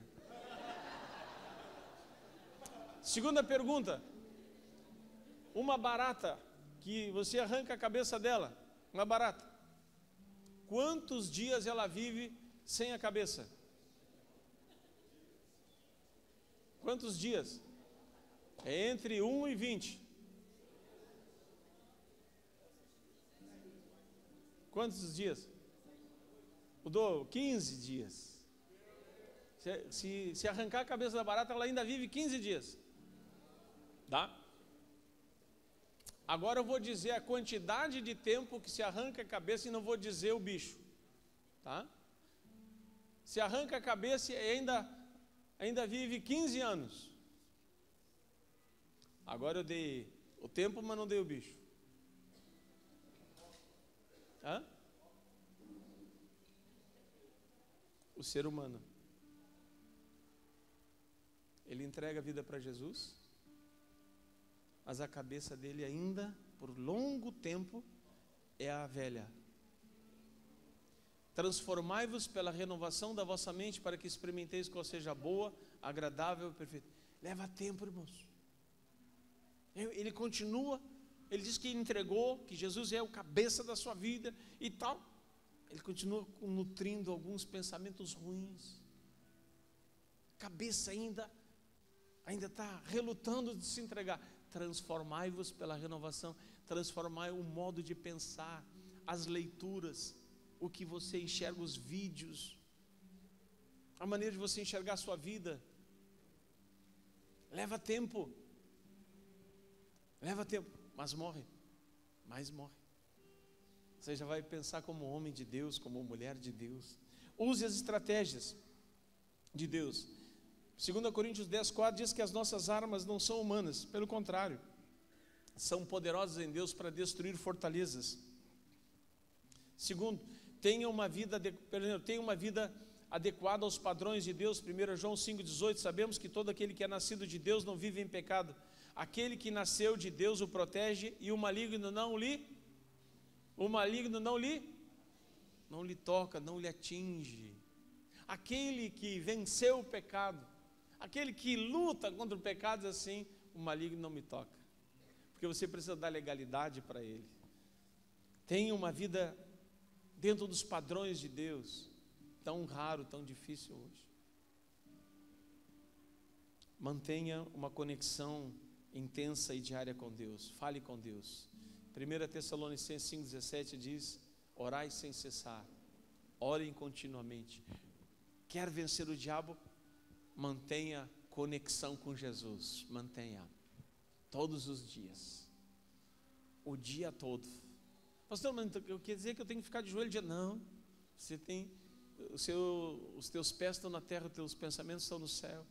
Segunda pergunta: uma barata que você arranca a cabeça dela, uma barata, quantos dias ela vive sem a cabeça? Quantos dias? É entre 1 e 20. Quantos dias? Mudou? 15 dias. Se arrancar a cabeça da barata, ela ainda vive 15 dias. Tá? Agora eu vou dizer a quantidade de tempo que se arranca a cabeça e não vou dizer o bicho. Tá? Se arranca a cabeça e ainda vive 15 anos. Agora eu dei o tempo, mas não dei o bicho. Hã? O ser humano, ele entrega a vida para Jesus, mas a cabeça dele ainda, por longo tempo, é a velha. Transformai-vos pela renovação da vossa mente, para que experimenteis qual seja boa, agradável e perfeita. Leva tempo, irmãos. Ele continua. Ele diz que entregou, que Jesus é o cabeça da sua vida e tal. Ele continua nutrindo alguns pensamentos ruins. A cabeça ainda está relutando de se entregar. Transformai-vos pela renovação. Transformai o modo de pensar, as leituras, o que você enxerga, os vídeos, a maneira de você enxergar a sua vida. Leva tempo. Leva tempo. Mas morre. Você já vai pensar como homem de Deus, como mulher de Deus. Use as estratégias de Deus. 2 Coríntios 10:4 diz que as nossas armas não são humanas, pelo contrário, são poderosas em Deus para destruir fortalezas. Segundo, tenha uma vida adequada aos padrões de Deus. 1 João 5,18, sabemos que todo aquele que é nascido de Deus não vive em pecado. Aquele que nasceu de Deus o protege e o maligno não lhe toca, não lhe atinge. Aquele que venceu o pecado, aquele que luta contra o pecado, diz assim: o maligno não me toca, porque você precisa dar legalidade para ele. Tenha uma vida dentro dos padrões de Deus, tão raro, tão difícil hoje. Mantenha uma conexão intensa e diária com Deus. Fale com Deus. 1 Tessalonicenses 5,17 diz: orai sem cessar, orem continuamente. Quer vencer o diabo? Mantenha conexão com Jesus. Mantenha todos os dias, o dia todo. Pastor, mas eu quero dizer que eu tenho que ficar de joelho? Não, você tem os teus pés estão na terra, os teus pensamentos estão no céu.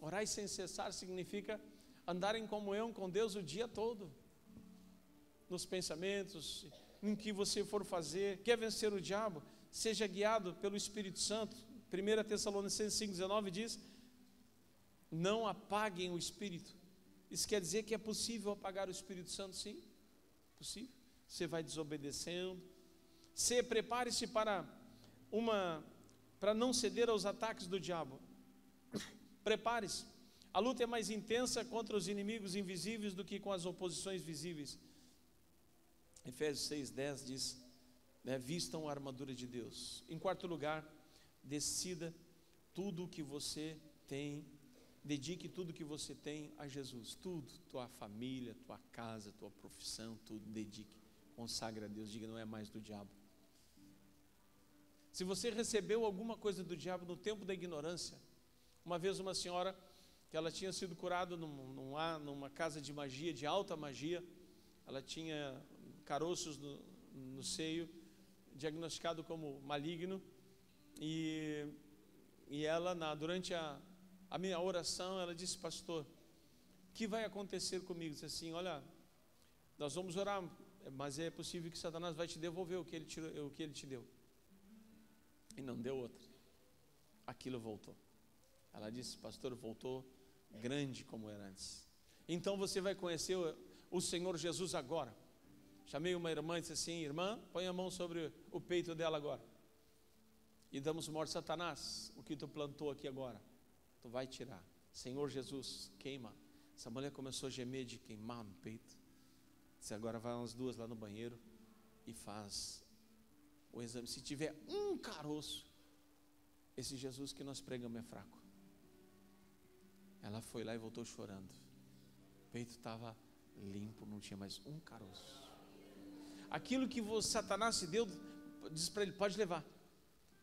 Orar sem cessar significa andar em comunhão com Deus o dia todo. nos pensamentos, em que você for fazer. Quer vencer o diabo? Seja guiado pelo Espírito Santo. 1 Tessalonicenses 5,19 diz: não apaguem o Espírito. Isso quer dizer que é possível apagar o Espírito Santo? Sim, possível. Você vai desobedecendo. Prepare-se para não ceder aos ataques do diabo. Prepare-se. A luta é mais intensa contra os inimigos invisíveis do que com as oposições visíveis. Efésios 6,10 diz, vistam a armadura de Deus. Em quarto lugar, decida tudo o que você tem, dedique tudo o que você tem a Jesus. Tudo, tua família, tua casa, tua profissão, tudo, dedique, consagre a Deus, diga, não é mais do diabo. Se você recebeu alguma coisa do diabo no tempo da ignorância, uma vez uma senhora, que ela tinha sido curada numa casa de magia, de alta magia, ela tinha caroços no seio, diagnosticado como maligno, e ela, durante a minha oração, ela disse, pastor, o que vai acontecer comigo? Disse assim, olha, nós vamos orar, mas é possível que Satanás vai te devolver o que ele te deu. E não deu outra. Aquilo voltou. Ela disse, pastor, voltou grande como era antes. Então você vai conhecer o Senhor Jesus agora. Chamei uma irmã e disse assim, irmã, põe a mão sobre o peito dela agora. E damos morte a Satanás, o que tu plantou aqui agora, tu vai tirar. Senhor Jesus, queima. Essa mulher começou a gemer de queimar no peito. Disse, agora vai umas duas lá no banheiro e faz o exame. Se tiver um caroço, esse Jesus que nós pregamos é fraco. Ela foi lá e voltou chorando. O peito estava limpo, não tinha mais um caroço. Aquilo que Satanás se deu, diz para ele, pode levar.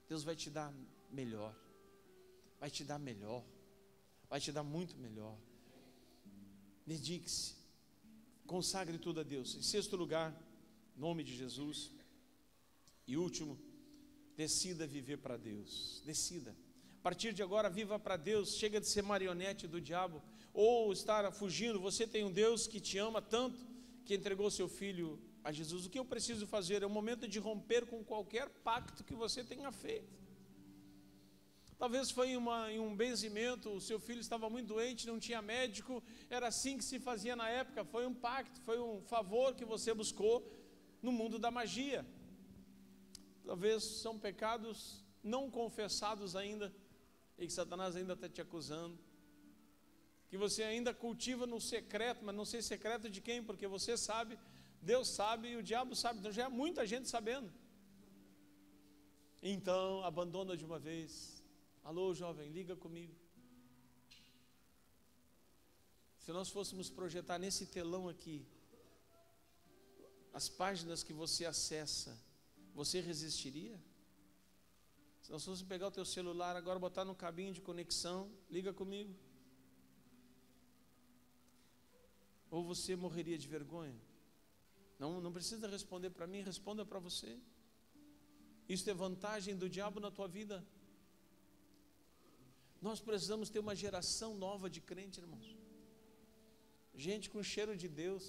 Deus vai te dar melhor. Vai te dar melhor. Vai te dar muito melhor. Dedique-se. Consagre tudo a Deus. Em sexto lugar, em nome de Jesus. E último, decida viver para Deus. Decida. A partir de agora, viva para Deus. Chega de ser marionete do diabo ou estar fugindo. Você tem um Deus que te ama tanto que entregou seu filho a Jesus. O que eu preciso fazer? É o momento de romper com qualquer pacto que você tenha feito. Talvez foi em um benzimento, o seu filho estava muito doente, não tinha médico, era assim que se fazia na época. Foi um pacto, foi um favor que você buscou no mundo da magia. Talvez são pecados não confessados ainda, e que Satanás ainda está te acusando, que você ainda cultiva no secreto, mas não sei secreto de quem, porque você sabe, Deus sabe e o diabo sabe, então já é muita gente sabendo. Então, abandona de uma vez. Alô, jovem, liga comigo. Se nós fôssemos projetar nesse telão aqui, as páginas que você acessa, você resistiria? Se nós fôssemos pegar o teu celular agora, botar no cabinho de conexão, liga comigo. Ou você morreria de vergonha? Não precisa responder para mim, responda para você. Isso é vantagem do diabo na tua vida. Nós precisamos ter uma geração nova de crente, irmãos. Gente com cheiro de Deus.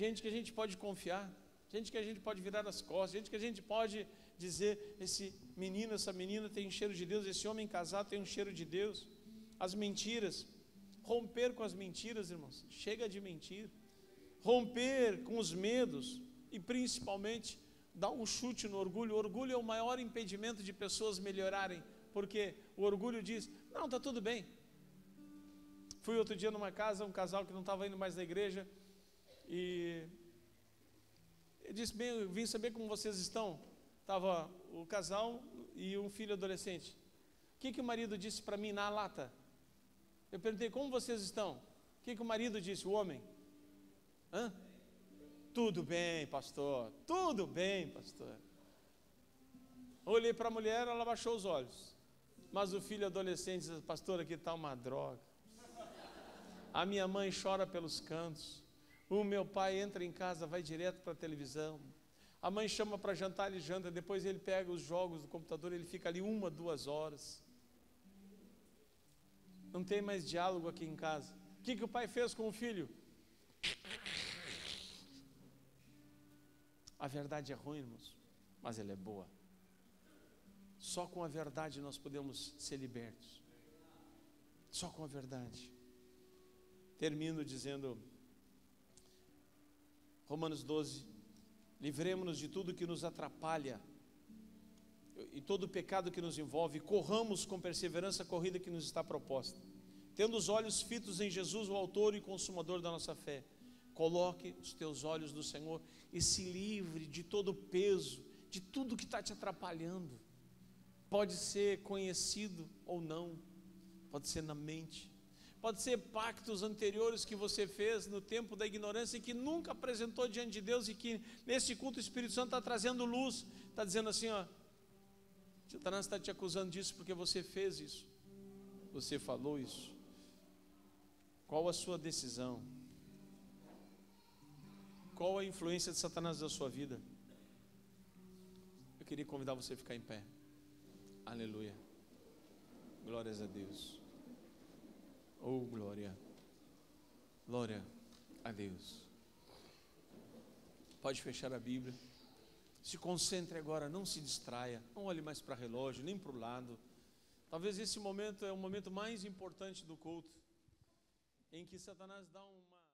Gente que a gente pode confiar. Gente que a gente pode virar as costas. Gente que a gente pode dizer, esse menino, essa menina tem um cheiro de Deus. Esse homem casado tem um cheiro de Deus. As mentiras. Romper com as mentiras, irmãos. Chega de mentir. Romper com os medos. E principalmente, dar um chute no orgulho. O orgulho é o maior impedimento de pessoas melhorarem. Porque o orgulho diz, não, está tudo bem. Fui outro dia numa casa, um casal que não estava indo mais na igreja, e ele disse, bem, eu vim saber como vocês estão. Estava o casal e um filho adolescente. O que o marido disse para mim na lata? Eu perguntei, como vocês estão? O que o marido disse, o homem? Hã? Tudo bem, pastor, tudo bem, pastor. Olhei para a mulher, ela baixou os olhos. Mas o filho adolescente diz, pastor, aqui está uma droga. A minha mãe chora pelos cantos. O meu pai entra em casa, vai direto para a televisão. A mãe chama para jantar, ele janta. Depois ele pega os jogos do computador, ele fica ali 1, 2 horas. Não tem mais diálogo aqui em casa. O que o pai fez com o filho? A verdade é ruim, irmãos, mas ela é boa. Só com a verdade nós podemos ser libertos. Só com a verdade. Termino dizendo, Romanos 12, livremos-nos de tudo que nos atrapalha e todo o pecado que nos envolve, corramos com perseverança a corrida que nos está proposta, tendo os olhos fitos em Jesus, o autor e consumador da nossa fé. Coloque os teus olhos no Senhor e se livre de todo o peso, de tudo que está te atrapalhando. Pode ser conhecido ou não, pode ser na mente, pode ser pactos anteriores que você fez no tempo da ignorância e que nunca apresentou diante de Deus, e que neste culto o Espírito Santo está trazendo luz, está dizendo assim, ó, Satanás está te acusando disso porque você fez isso, você falou isso. Qual a sua decisão? Qual a influência de Satanás na sua vida? Eu queria convidar você a ficar em pé. Aleluia. Glórias a Deus. Oh, glória. Glória a Deus. Pode fechar a Bíblia. Se concentre agora, não se distraia. Não olhe mais para relógio, nem para o lado. Talvez esse momento é o momento mais importante do culto, em que Satanás dá uma